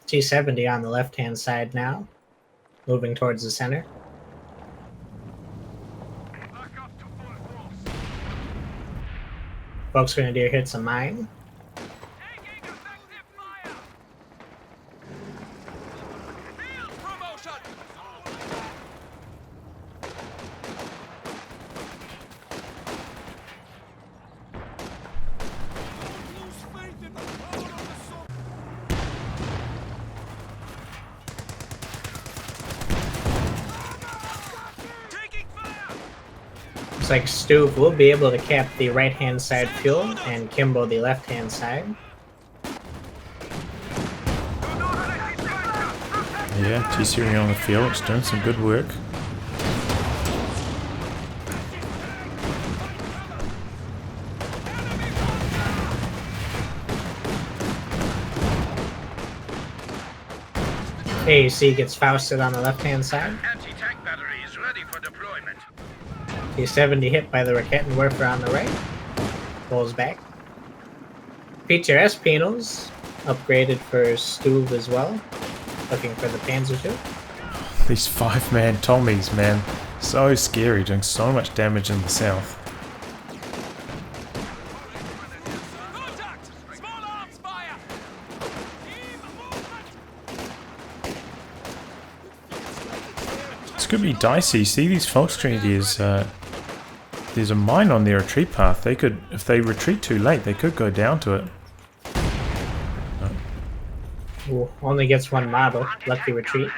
T-70 on the left-hand side now. Moving towards the center. Volks Grenadier hits a mine. Looks like Stu will be able to cap the right-hand side fuel and Kimbo the left-hand side. Yeah, T-Series on the field. It's doing some good work. AEC gets Fausted on the left-hand side. Anti-tank battery is ready for deployment. T-70 hit by the Raketenwerfer on the right. Pulls back. PTRS panels upgraded for Stuve as well. Looking for the Panzer II. These 5-man Tommies, man. So scary, doing so much damage in the south. This could be dicey. See these Fox Grenadiers, there's a mine on their retreat path. They could, if they retreat too late, they could go down to it. Ooh, only gets one model. Lucky retreat.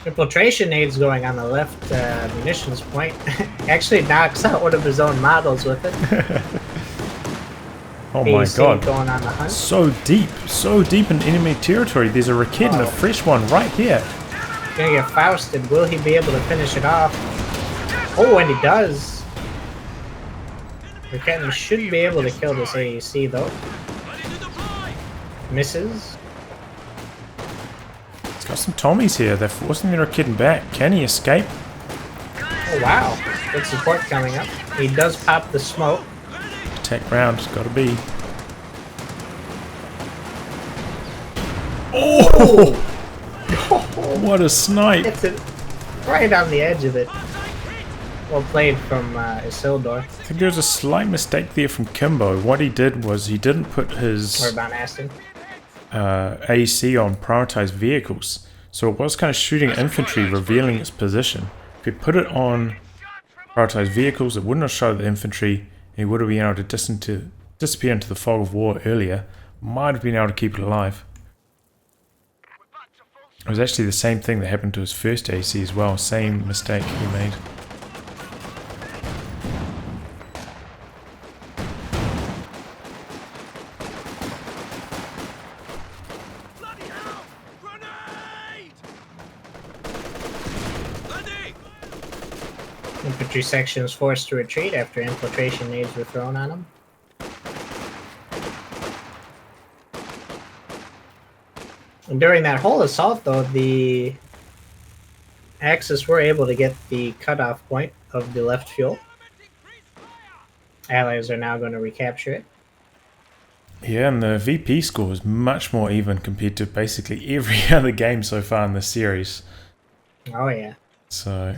Infiltration aids going on the left munitions point. Actually knocks out one of his own models with it. Oh my god. Going on the hunt. So deep in enemy territory. There's a Raketen and a fresh one right here. Gonna get Fausted. Will he be able to finish it off? Oh, and he does. Raketen should be able to kill this AEC though. Misses. He's got some Tommies here. They're forcing the Raketen back. Can he escape? Oh wow. Good support coming up. He does pop the smoke. Attack round. Gotta be. Oh! What a snipe! Hits it right on the edge of it. Well played from Isildur. I think there was a slight mistake there from Kimbo. What he did was he didn't put his Or Von Aston. AC on prioritized vehicles. So it was kind of shooting infantry, revealing its position. If he put it on prioritized vehicles, it wouldn't have showed the infantry, and he would have been able to disappear into the fog of war earlier. Might have been able to keep it alive. It was actually the same thing that happened to his first AC as well. Same mistake he made. Infantry sections forced to retreat after infiltration nades were thrown on them. And during that whole assault, though, the Axis were able to get the cutoff point of the left fuel. Allies are now going to recapture it. Yeah, and the VP score is much more even compared to basically every other game so far in the series. Oh yeah. So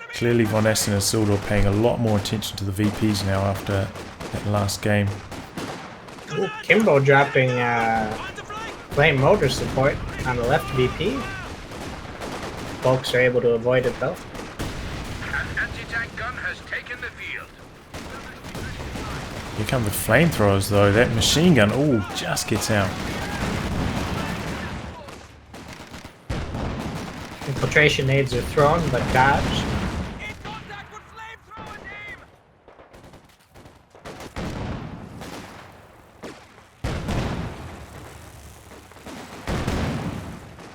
clearly Von Essen and Isildur paying a lot more attention to the VPs now after that last game. Ooh, Kimbo dropping flame motor support on the left VP. Folks are able to avoid it though. An anti-tank gun has taken the field. Here come the flamethrowers though. That machine gun, oh, just gets out. Infiltration nades are thrown but dodged.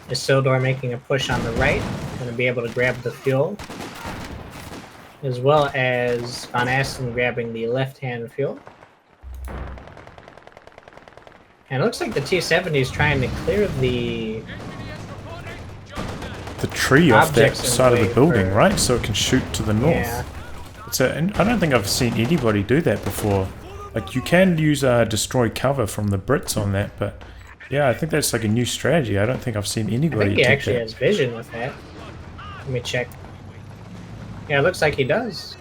Isildur making a push on the right, going to be able to grab the fuel, as well as Von Aston grabbing the left-hand fuel. And it looks like the T-70 is trying to clear the tree off that objects in side of way the building, for- right? So it can shoot to the north. Yeah. I don't think I've seen anybody do that before. Like, you can use destroy cover from the Brits on that, but yeah, I think that's like a new strategy. I don't think I've seen I anybody think he take actually that. has vision with that. Let me check. Yeah, it looks like he does.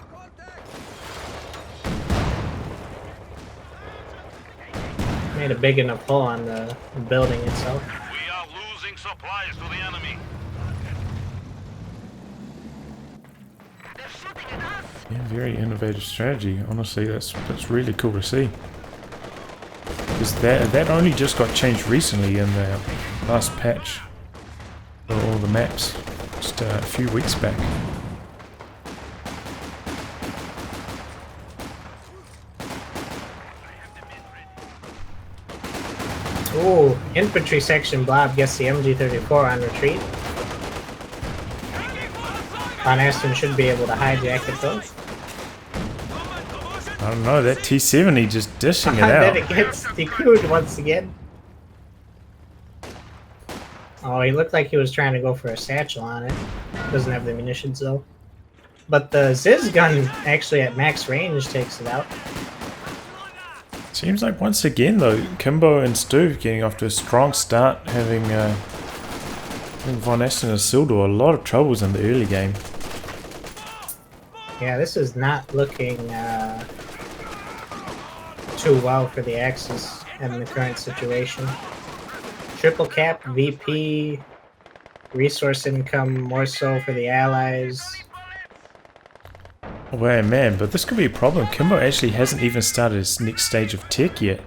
Made a big enough hole on the building itself. We are losing supplies to the enemy. Yeah, very innovative strategy. Honestly, that's really cool to see. Because that only just got changed recently in the last patch for all the maps, just a few weeks back. Ooh, infantry section blob gets the MG34 on retreat. Von Aston should be able to hijack it though. I don't know, that T-70 just dishing it out. Then it gets DQ'd once again. Oh, he looked like he was trying to go for a satchel on it. Doesn't have the munitions though. But the Ziz gun actually at max range takes it out. Seems like once again though, Kimbo and Stu getting off to a strong start, having Von Aston and Isildur a lot of troubles in the early game. Yeah, this is not looking too well for the Axis in the current situation. Triple cap, VP, resource income more so for the Allies. Well, man, but this could be a problem. Kimbo actually hasn't even started his next stage of tech yet.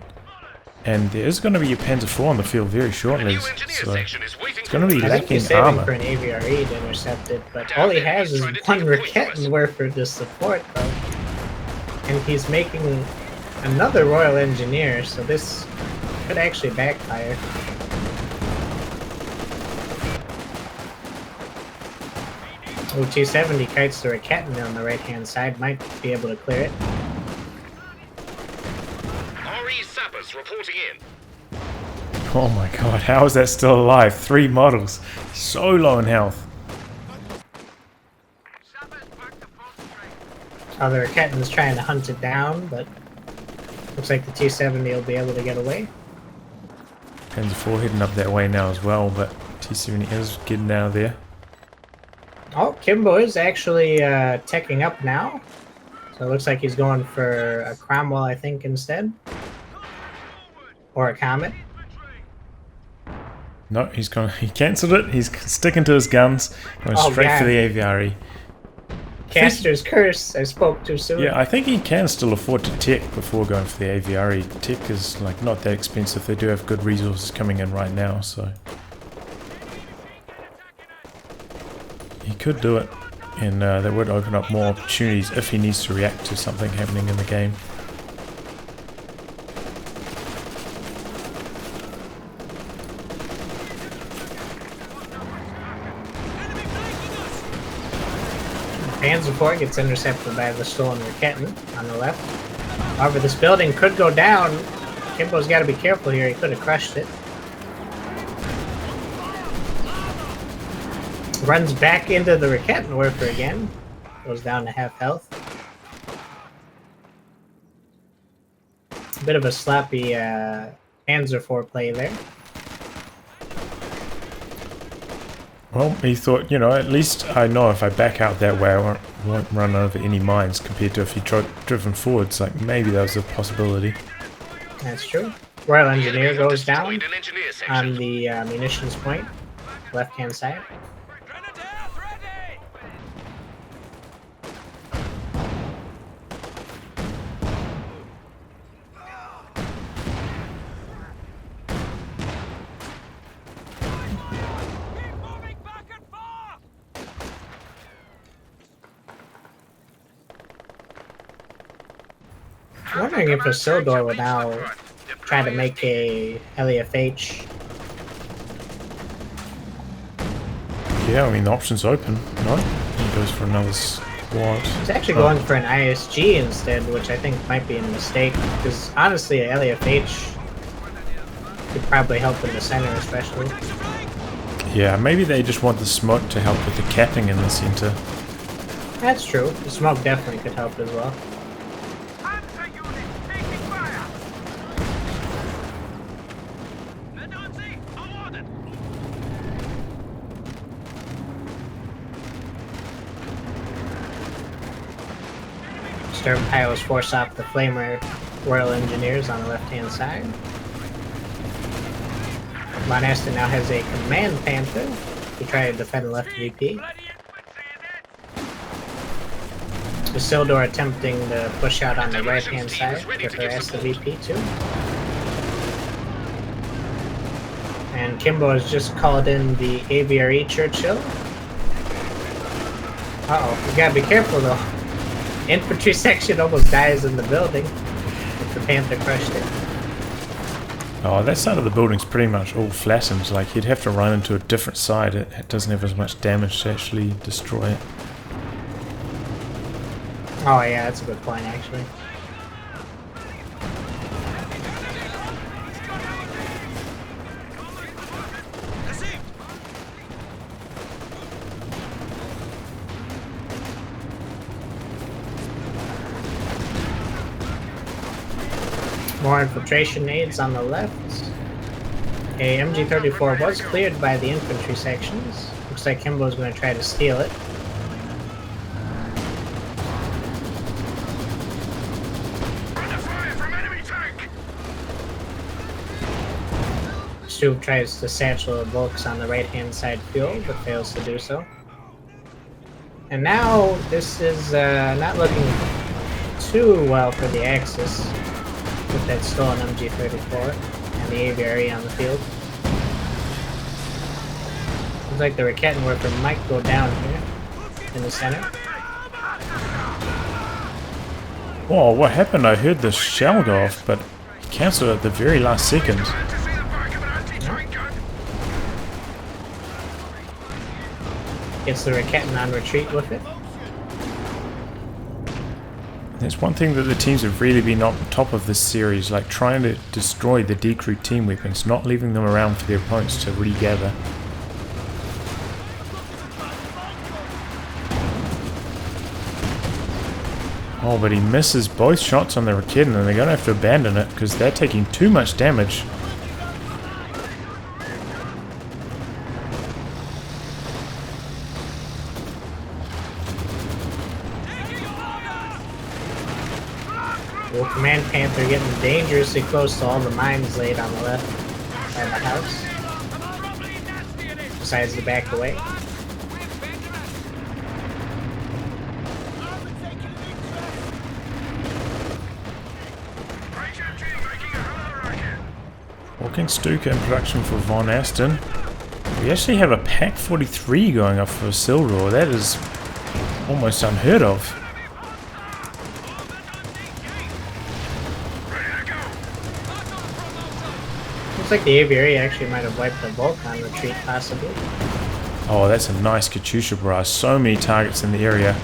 And there is going to be a Panzer IV on the field very shortly, so it's going to be I think he's lacking saving armor. for an AVRE to intercept it, but all he has is one Rakettenwerfer to support though. And he's making another Royal Engineer, so this could actually backfire. Oh, T-70 kites the Raketten on the right-hand side, might be able to clear it. RE sappers reporting in. Oh my god, how is that still alive? 3 models. So low in health. Oh, the Raketten's trying to hunt it down, but looks like the T-70 will be able to get away. Panzer IV heading up that way now as well, but T-70 is getting out of there. Oh, Kimbo is actually teching up now. So it looks like he's going for a Cromwell, I think, instead. Or a Comet. No, he cancelled it. He's sticking to his guns, going straight for the AVRE. Caster's curse. I spoke too soon. Yeah, I think he can still afford to tech before going for the AVRE. Tech is like not that expensive. They do have good resources coming in right now, so he could do it, and that would open up more opportunities if he needs to react to something happening in the game. Panzer IV gets intercepted by the stolen Raketten on the left. However, this building could go down. Kimbo's got to be careful here. He could have crushed it. Runs back into the Rakettenwerfer again. Goes down to half health. A bit of a sloppy Panzer IV play there. Well, he thought, you know, at least I know if I back out that way I won't run over any mines compared to if he driven forwards. Like, maybe that was a possibility. That's true. Royal Engineer goes down on the munitions point, left-hand side. I'm wondering if Isildur will now try to make a LEFH. Yeah, I mean, the option's open. No? He goes for another squad. He's actually going for an ISG instead, which I think might be a mistake, because honestly, a LEFH could probably help in the center especially. Yeah, maybe they just want the smoke to help with the capping in the center. That's true. The smoke definitely could help as well. Stern pilots force off the Flamer Royal Engineers on the left-hand side. Von Aston now has a Command Panther to try to defend the left VP. Isildur attempting to push out on the right-hand side to harass the VP too. And Kimbo has just called in the AVRE Churchill. Uh-oh, you gotta be careful though. Infantry section almost dies in the building if the Panther crushed it. Oh, that side of the building's pretty much all flattened. Like, he'd have to run into a different side. It doesn't have as much damage to actually destroy it. Oh yeah, that's a good point actually. More infiltration nades on the left. A MG-34 was cleared by the infantry sections. Looks like Kimbo's going to try to steal it. Stu tries to satchel the bulks on the right-hand side fuel, but fails to do so. And now this is not looking too well for the Axis. With that stolen MG-34 and the AVRE on the field. Looks like the Raketin worker might go down here in the center. Oh, what happened? I heard the shell go off, but cancelled at the very last second. Gets the Raketin on retreat with it. That's one thing that the teams have really been on top of this series, like trying to destroy the decrew team weapons, not leaving them around for their opponents to regather. Oh, but he misses both shots on the Raketin, and they're going to have to abandon it because they're taking too much damage. Well, Command Panther getting dangerously close to all the mines laid on the left side of the house. Decides to back away. Walking Stuka in production for Von Aston. We actually have a Pack 43 going up for Sildor. That is almost unheard of. Looks like the AVRE actually might have wiped the bulk on retreat, possibly. Oh, that's a nice Katyusha barrage. So many targets in the area.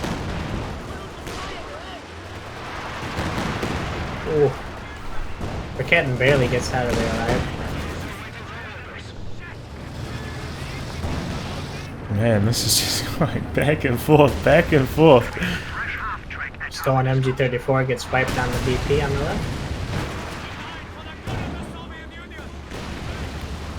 Ooh. Raketin barely gets out of there alive. Man, this is just going back and forth, back and forth. Stolen MG-34 gets wiped on the BP on the left.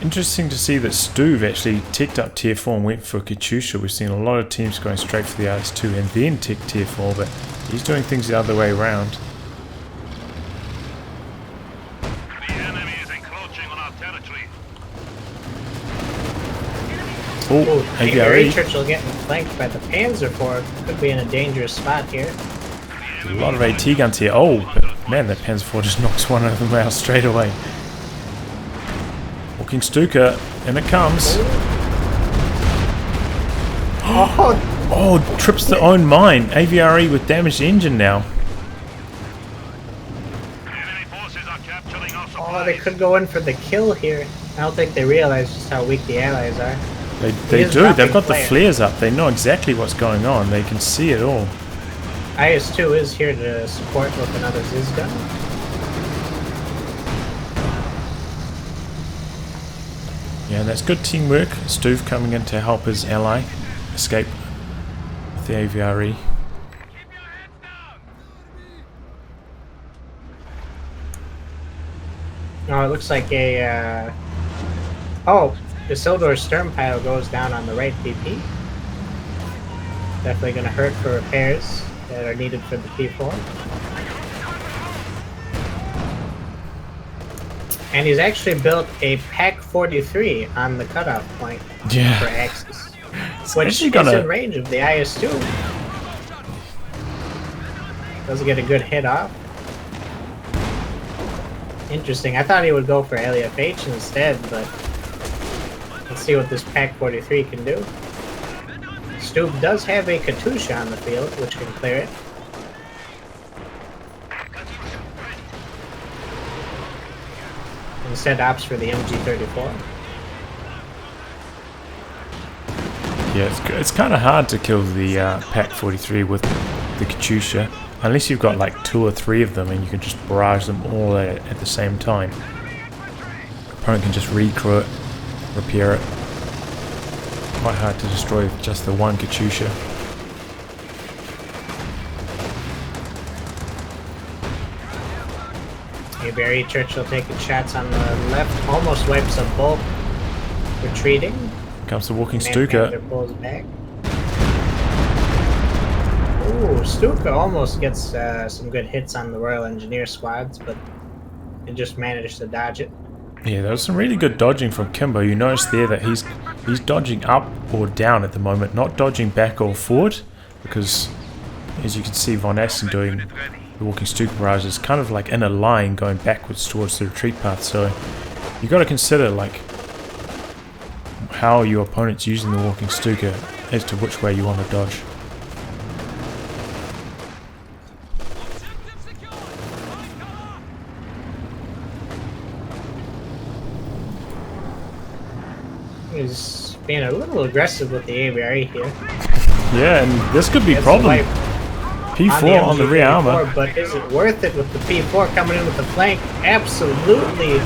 Interesting to see that Stuve actually ticked up tier 4 and went for Katyusha. We've seen a lot of teams going straight for the RS2 and then tick tier 4, but he's doing things the other way around. The enemy is encroaching on our territory. Oh, AVRE AVRE. Churchill getting flanked by the Panzer IV. Could be in a dangerous spot here. A lot of AT guns here. Oh, but man, that Panzer IV just knocks one of them out straight away. Walking Stuka, and it comes. Oh, trips the own mine. AVRE with damaged engine now. Enemy forces are capturing our supplies. Oh, they could go in for the kill here. I don't think they realize just how weak the allies are. They is do. dropping They've got the flares. flares up. They know exactly what's going on. They can see it all. IS-2 is here to support with another Ziz gun. Yeah, that's good teamwork. Stuve coming in to help his ally escape with the AVRE. Oh, it looks like a... Oh, the Sildor stern pile goes down on the right BP. Definitely going to hurt for repairs that are needed for the P4. And he's actually built a Pack 43 on the cutoff point for Axis. Which is in range of the IS-2. Doesn't get a good hit off. Interesting. I thought he would go for LFH instead, but Let's see what this Pac-43 can do. Stube does have a Katusha on the field, which can clear it. Instead opts for the MG34. Yeah, it's kind of hard to kill the Pac-43 with the Katusha, unless you've got like 2 or 3 of them and you can just barrage them all at the same time. Opponent can just recrew it, repair it. Quite hard to destroy with just the one Katusha. Barry Churchill taking shots on the left, almost wipes a bulk, retreating. Comes the walking Stuka. Pulls back. Ooh, Stuka almost gets some good hits on the Royal Engineer squads, but it just managed to dodge it. Yeah, there was some really good dodging from Kimbo. You notice there that he's dodging up or down at the moment, not dodging back or forward, because as you can see, VonIvan doing the walking Stuka barrage is kind of like in a line going backwards towards the retreat path. So you got to consider like how your opponent's using the walking Stuka as to which way you want to dodge. He's being a little aggressive with the ABRE here. Yeah, and this could be a problem. P4 on the rear armor. But is it worth it with the P4 coming in with the flank? Absolutely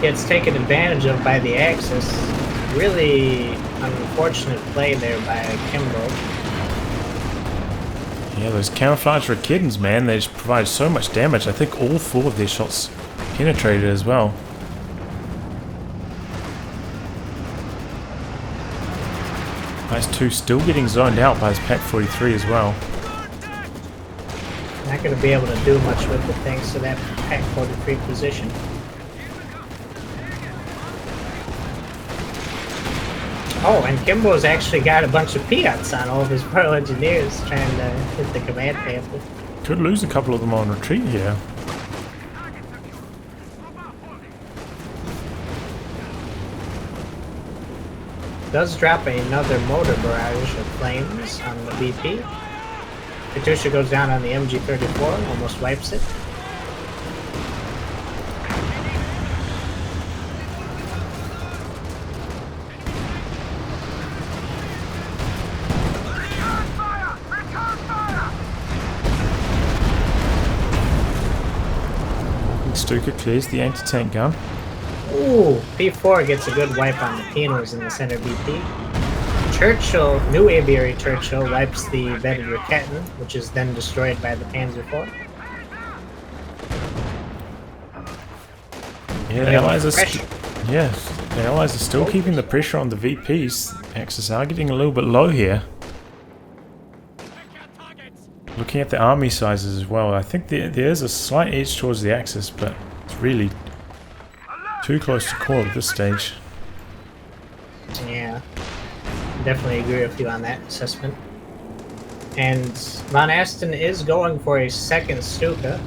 gets taken advantage of by the Axis. Really unfortunate play there by Kimbo. Yeah, those camouflage kittens, man, they just provide so much damage. I think all 4 of their shots penetrated as well. Nice 2 still getting zoned out by his Pac-43 as well. Not going to be able to do much with it thanks to that Pac-43 position. Oh, and Kimbo's actually got a bunch of Piats on all of his Royal Engineers trying to hit the command pamphlet. Could lose a couple of them on retreat here. Does drop another motor barrage of flames on the BP. Katusha goes down on the MG34, almost wipes it. Stuka clears the anti-tank gun. Ooh, P4 gets a good wipe on the Pinos in the center BP. Churchill, new ABRE Churchill, wipes the vetted Raketten, which is then destroyed by the Panzer IV. Yeah, the Allies are still keeping the pressure on the VPs. Axis are getting a little bit low here. Looking at the army sizes as well, I think there is a slight edge towards the Axis, but it's really too close to call at this stage. Yeah, definitely agree with you on that assessment. And VonIvan is going for a second Stuka.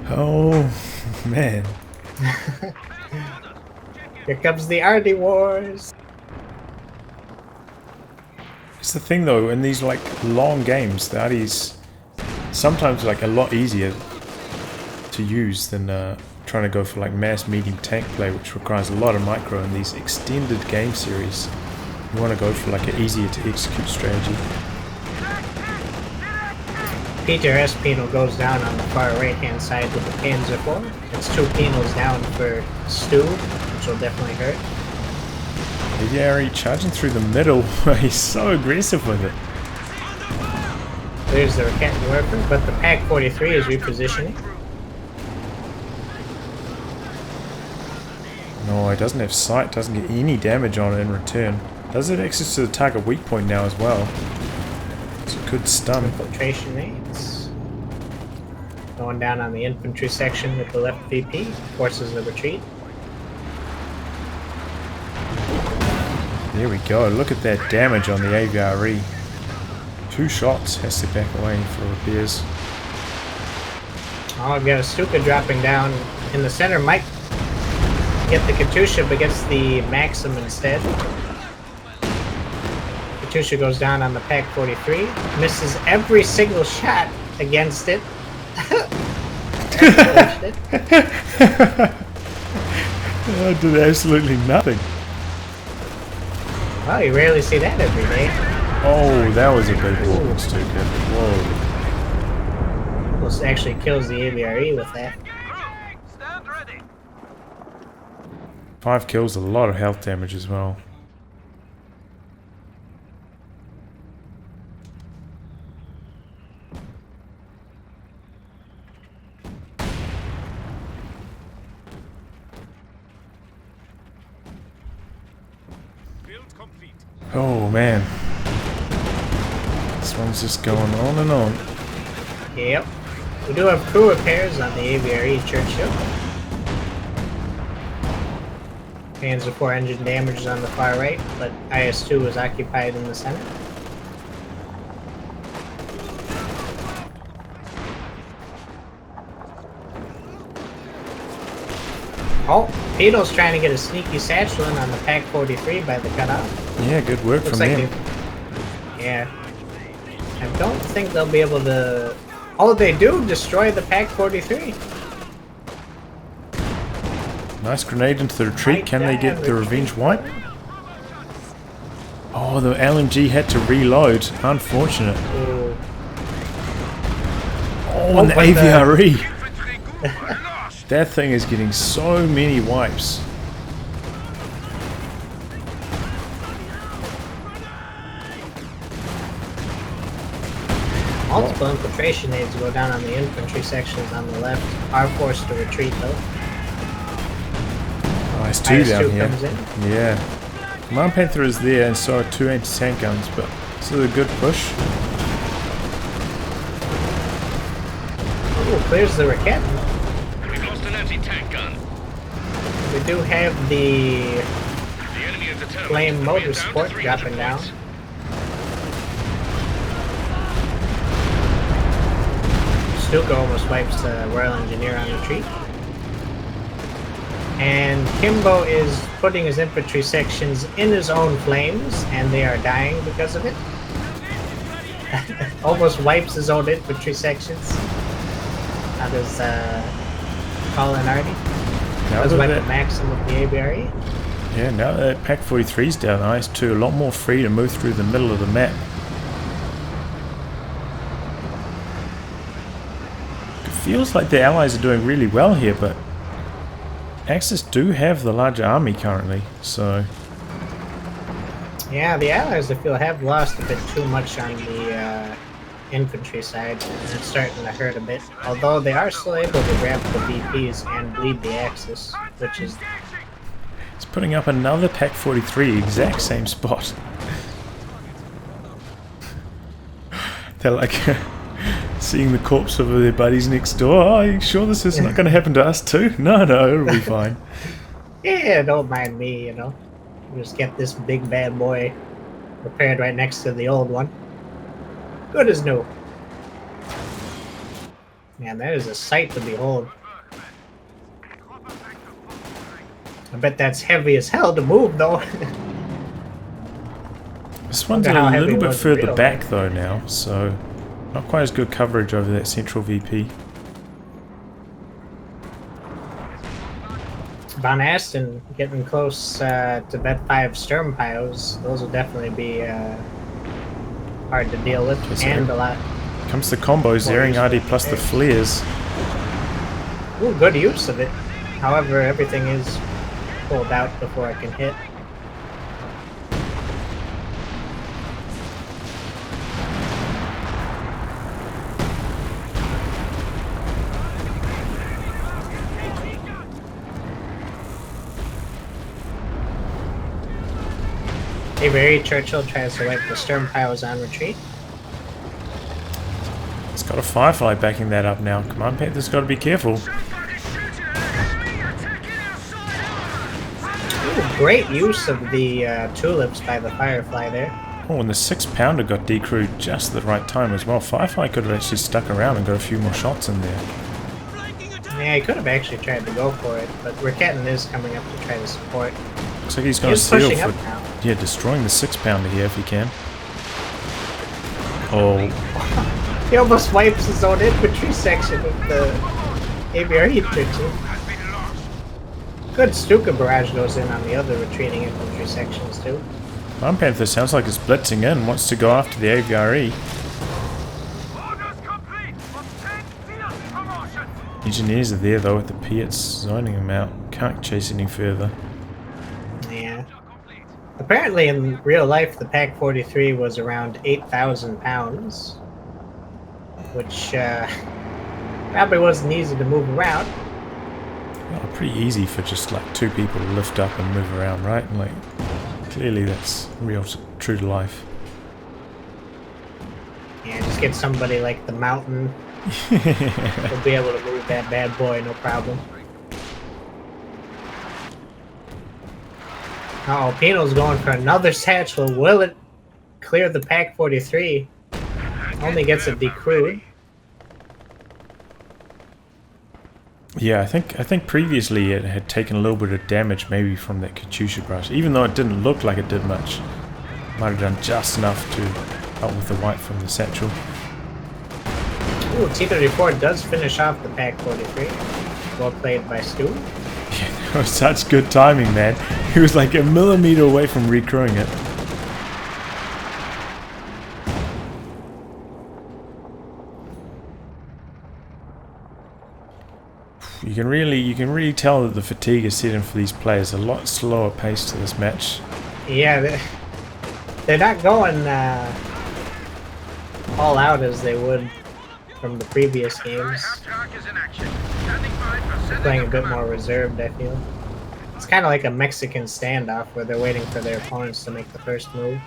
Oh, man. Here comes the RD Wars. It's the thing though, in these like long games, the RD's sometimes like a lot easier to use than trying to go for like mass medium tank play, which requires a lot of micro in these extended game series. You want to go for like an easier to execute strategy. Peter S. Penal goes down on the far right hand side with the Panzer IV. It's 2 Penals down for Stu, which will definitely hurt. Yeah, charging through the middle. He's so aggressive with it. There's the Raketten Werper, but the Pac-43 is repositioning. No, it doesn't have sight, doesn't get any damage on it in return. Does have access to the target weak point now as well. So it could stun. Infiltration aids. Going down on the infantry section with the left VP. Forces the retreat. There we go. Look at that damage on the AVRE. 2 shots. Has to back away for repairs. Oh, I've got a Stuka dropping down in the center. Might get the Katusha, but gets the Maxim instead. Katusha goes down on the Pack 43. Misses every single shot against it. I did absolutely nothing. Well, you rarely see that every day. Oh, that was a big walk, too good. Whoa. Almost actually kills the ABRE with that. Stand ready. 5 kills, a lot of health damage as well. Oh man, this one's just going on and on. Yep. We do have crew repairs on the ABRE Churchill. Panzer 4 engine damage is on the far right, but IS-2 is occupied in the center. Oh, Pito's trying to get a sneaky satchel in on the Pack 43 by the cutoff. Yeah, good work Looks from like them. Yeah. I don't think they'll be able to... Oh, they do destroy the Pack 43. Nice grenade into the retreat. Can they get the revenge wipe? Oh, the LMG had to reload. Unfortunate. Ooh. Oh, and the but AVRE. That thing is getting so many wipes. Multiple infiltration aids go down on the infantry sections on the left. Are forced to retreat though. Nice 2 down IS-2 here. comes in. Yeah. Command Panther is there and so are 2 anti-tank guns, but this is a good push. Ooh, clears the Raquette. We've lost an anti-tank gun. We do have the The enemy is determined Flame to bring it down to Motorsport 300 dropping down. points. Stuka almost wipes the Royal Engineer on retreat. And Kimbo is putting his infantry sections in his own flames, and they are dying because of it. Almost wipes his own infantry sections. How does Colin Hardy? Does wipe the Maxim of the ABRE. Yeah, now that Pack 43's down, IS-2 a lot more free to move through the middle of the map. It feels like the Allies are doing really well here, but Axis do have the larger army currently, so... Yeah, the Allies, I feel, have lost a bit too much on the infantry side, and it's starting to hurt a bit. Although they are still able to grab the VPs and bleed the Axis, which is... It's putting up another Pack 43, exact same spot. They're like seeing the corpse of their buddies next door. Oh, are you sure this is not going to happen to us too? No, it'll be fine. Yeah, don't mind me, you know. Just get this big bad boy repaired right next to the old one. Good as new. Man, that is a sight to behold. I bet that's heavy as hell to move, though. This one's a little bit further back though now, so not quite as good coverage over that central VP. Von Aston getting close to Bet 5 Sturmpiles. Those will definitely be hard to deal with, and a lot. Comes the combos, Zering RD plus the flares. Ooh, good use of it. However, everything is pulled out before I can hit. ABRE Churchill tries to wipe the Sturmpiles on retreat. It's got a Firefly backing that up now. Command Panther's got to be careful. Ooh, great use of the tulips by the Firefly there. Oh, and the 6-pounder got decrewed just at the right time as well. Firefly could have actually stuck around and got a few more shots in there. Yeah, he could have actually tried to go for it, but Ricketten is coming up to try to support. Looks like he's going to He's seal pushing for up now. yeah, destroying the 6-pounder here if he can. Oh, He almost wipes his own infantry section with the ABR heat picture. Has been lost. Good Stuka barrage goes in on the other retreating infantry sections too. Mine Panther sounds like it's blitzing in, wants to go after the AVRE. Orders complete. Obtain field promotion. Engineers are there though with the Piats zoning them out. Can't chase any further. Yeah. Apparently in real life the Pak-43 was around 8,000 pounds. Which probably wasn't easy to move around. Oh, pretty easy for just like 2 people to lift up and move around, right? Like, clearly that's real true to life. Yeah, just get somebody like the Mountain. We'll be able to move that bad boy, no problem. Uh oh, Pino's going for another satchel. Will it clear the Pak-43? Only gets a decrewed. Yeah, I think previously it had taken a little bit of damage maybe from that Katyusha brush. Even though it didn't look like it did much. Might have done just enough to help with the white from the satchel. Ooh, T-34 does finish off the Pak-43. Well played by Stu. Yeah, that was such good timing, man. He was like a millimeter away from recrewing it. You can really tell that the fatigue is setting for these players. A lot slower pace to this match. Yeah, they're not going all out as they would from the previous games. Counterattack is in action. Standing by for sending Playing a of bit command. more reserved, I feel. It's kind of like a Mexican standoff where they're waiting for their opponents to make the first move.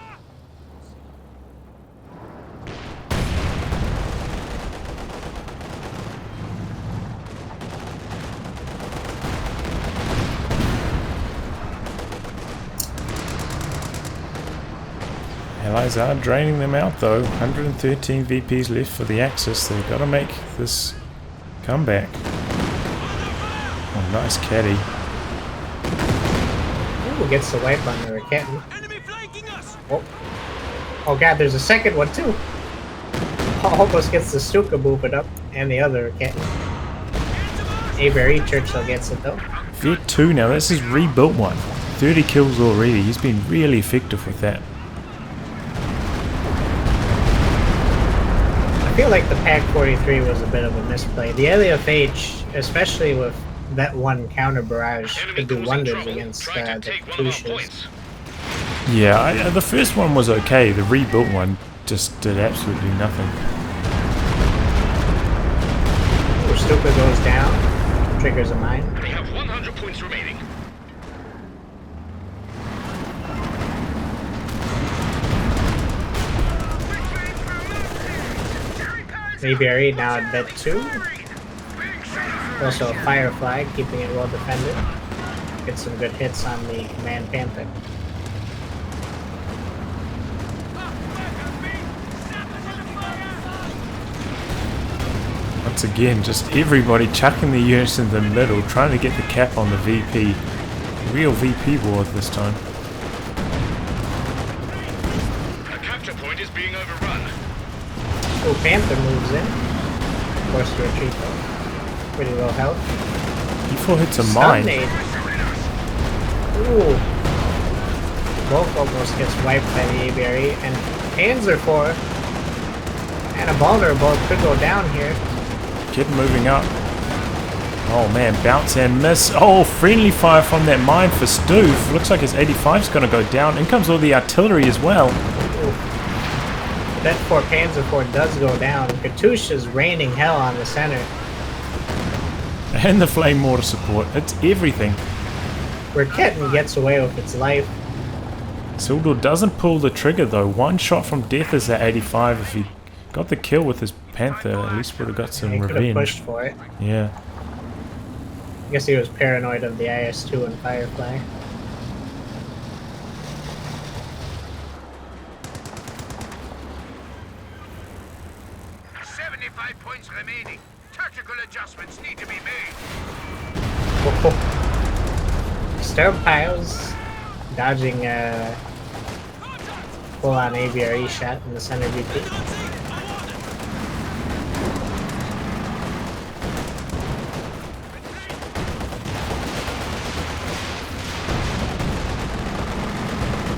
Allies are draining them out though. 113 VPs left for the Axis. They've got to make this comeback. Oh, nice caddy. Ooh, gets the wipe on the Ricketten. Oh god, there's a second one too. Almost gets the Stuka moving up, and the other Ricketten. Avery Churchill gets it though. Vet 2 now, this is rebuilt one. 30 kills already. He's been really effective with that. I feel like the Pak-43 was a bit of a misplay. The LFH, especially with that one counter barrage, could do wonders against the Katyushas. Yeah, the first one was okay. The rebuilt one just did absolutely nothing. Ooh, Stuka goes down, triggers a mine. They have 100 points remaining. Mayberry now at vet 2. Also a Firefly, keeping it well defended. Get some good hits on the Command Panther. Once again, just everybody chucking the units in the middle, trying to get the cap on the VP. Real VP war this time. A capture point is being overrun. Oh, Panther moves in. Forced to retreat though. Pretty low health. E4 hits a mine. Stun nade. Ooh. Volk almost gets wiped by the Aviary, and Panzer IV and a vulnerable could go down here. Kid moving up. Oh man, bounce and miss. Oh, friendly fire from that mine for Stoof. Looks like his 85's gonna go down. In comes all the artillery as well. That 4 Panzer IV does go down. Katyusha's raining hell on the center. And the flame mortar support. It's everything. Ricketten gets away with its life. Isildur doesn't pull the trigger though. One shot from death is at 85. If he got the kill with his Panther, at least would have got some He could have revenge. pushed for it. Yeah. I guess he was paranoid of the IS-2 and Firefly. $75 points remaining. Tactical adjustments need to be made. Piles dodging a full-on AVRE shot in the center VP.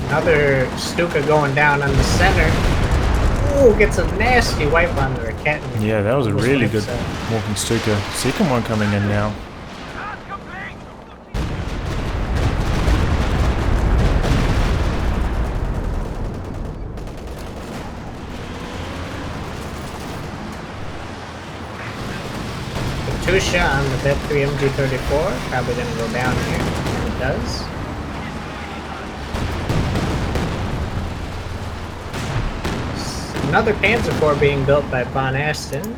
Another Stuka going down on the center. Ooh, gets a nasty wipe on the cat. Yeah, that was a really good walking Stuka. Second one coming in now. Katusha on the Bet 3 MG34. Probably going to go down here. And it does. Another Panzer IV being built by Von Aston,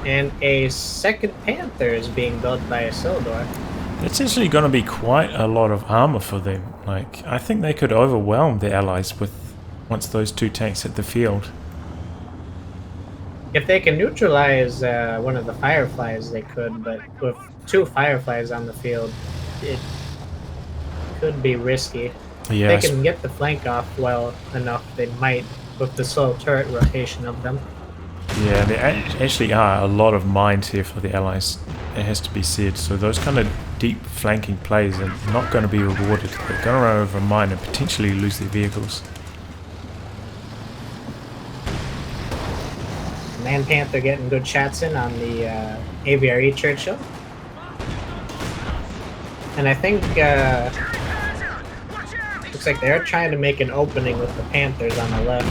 and a second Panther is being built by Isildur. It's actually going to be quite a lot of armor for them. Like, I think they could overwhelm the allies with once those two tanks hit the field. If they can neutralize one of the Fireflies, they could, but with two Fireflies on the field, it could be risky. Yeah, If they can get the flank off well enough, they might, with the slow turret rotation of them. yeah, there actually are a lot of mines here for the allies. It has to be said. So those kind of deep flanking plays are not going to be rewarded. They're going to run over a mine and potentially lose their vehicles. Man Panther getting good shots in on the AVRE Churchill. And I think looks like they're trying to make an opening with the Panthers on the left.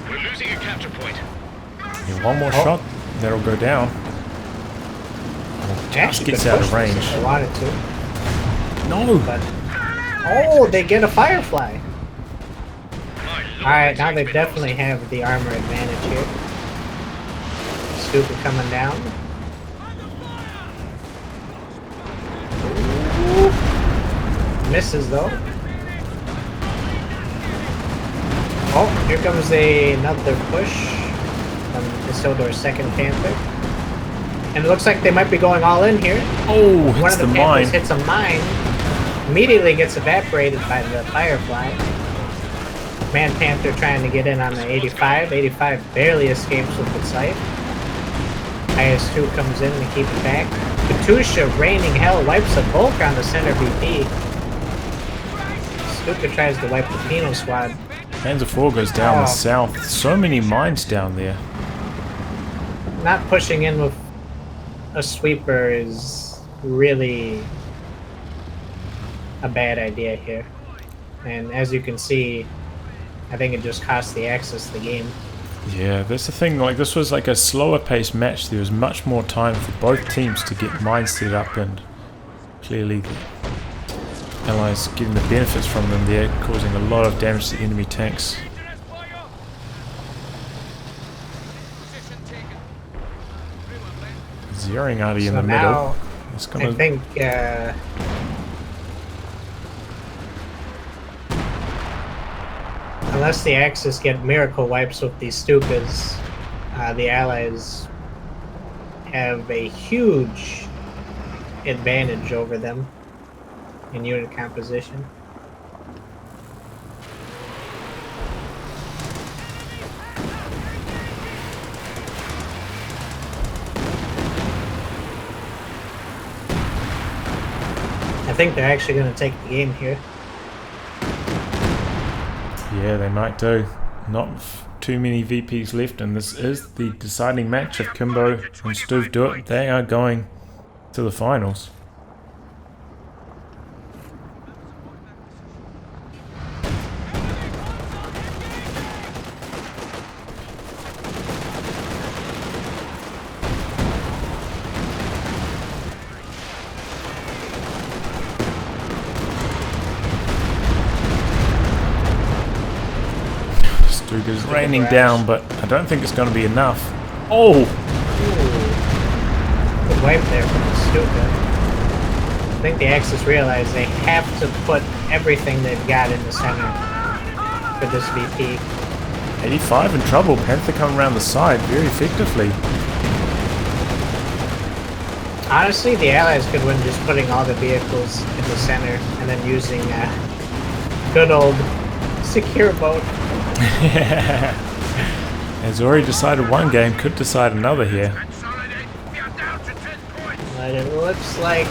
We're losing a capture point. Yeah, one more shot, that'll go down. Just gets out of range. If they wanted to. No! But oh, they get a Firefly. Alright, now they definitely have the armor advantage here. Stuka coming down. Ooh. Misses though. Oh, here comes another push from Isildur's second Panther. And it looks like they might be going all in here. Oh, One hits of the the Panthers mine. hits a mine. Immediately gets evaporated by the Firefly. Man Panther trying to get in on the 85. 85 barely escapes with the sight. IS-2 comes in to keep it back. Katusha, raining hell, wipes a bulk on the center VP. Stuka tries to wipe the penal squad. Panzer IV goes down the south. So many mines down there. Not pushing in with a sweeper is really a bad idea here. And as you can see, I think it just cost the Axis the game. Yeah, that's the thing. Like, this was like a slower paced match. There was much more time for both teams to get mines set up, and clearly the Allies getting the benefits from them there, causing a lot of damage to enemy tanks. Zeroing out in So the now, middle. It's gonna... I think unless the Axis get miracle wipes with these Stukas, the Allies have a huge advantage over them in unit composition. I think they're actually going to take the game here. Yeah, they might do. Not too many VPs left, and this is the deciding match. If Kimbo and Stuve do it, they are going to the finals. Stuga's raining down, but I don't think it's going to be enough. Oh! Ooh. Good wipe there from the Stuka. I think the Axis realize they have to put everything they've got in the center for this VP. 85 in trouble. Panther coming around the side very effectively. Honestly, the Allies could win just putting all the vehicles in the center and then using good old secure boat. Has already decided one game, could decide another here. Consolidate. We are down to 10 points. But it looks like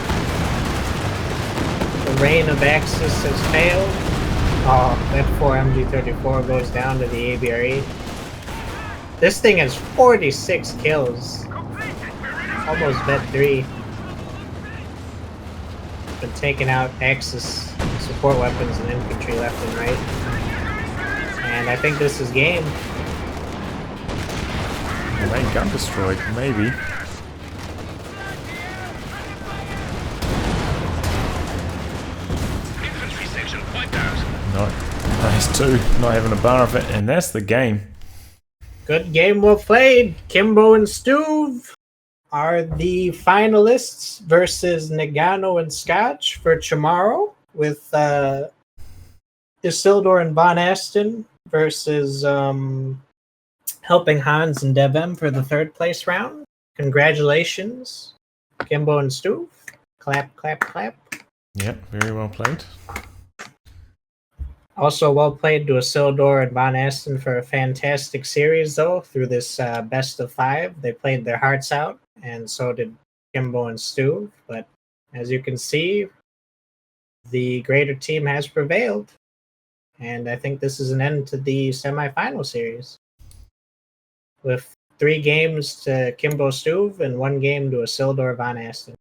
the reign of Axis has failed. Oh, that 4 MG34 goes down to the ABRE. This thing has 46 kills. Almost bet 3. Been taking out Axis support weapons and infantry left and right. And I think this is game. The main gun destroyed, maybe. Infantry section wiped out. No. Nice too. Not having a bar of it, and that's the game. Good game, well played. Kimbo and Stuve are the finalists versus Nagano and Scotch for tomorrow, with Isildur and Von Aston versus Helping Hans and Devem for the 3rd place round. Congratulations, Kimbo and Stuve. Clap, clap, clap. Yep, very well played. Also well played to Isildur and Von Aston for a fantastic series, though, through this best of 5. They played their hearts out, and so did Kimbo and Stu. But as you can see, the greater team has prevailed. And I think this is an end to the semifinal series, with 3 games to Kimbo Stuve and 1 game to Isildur Von Aston.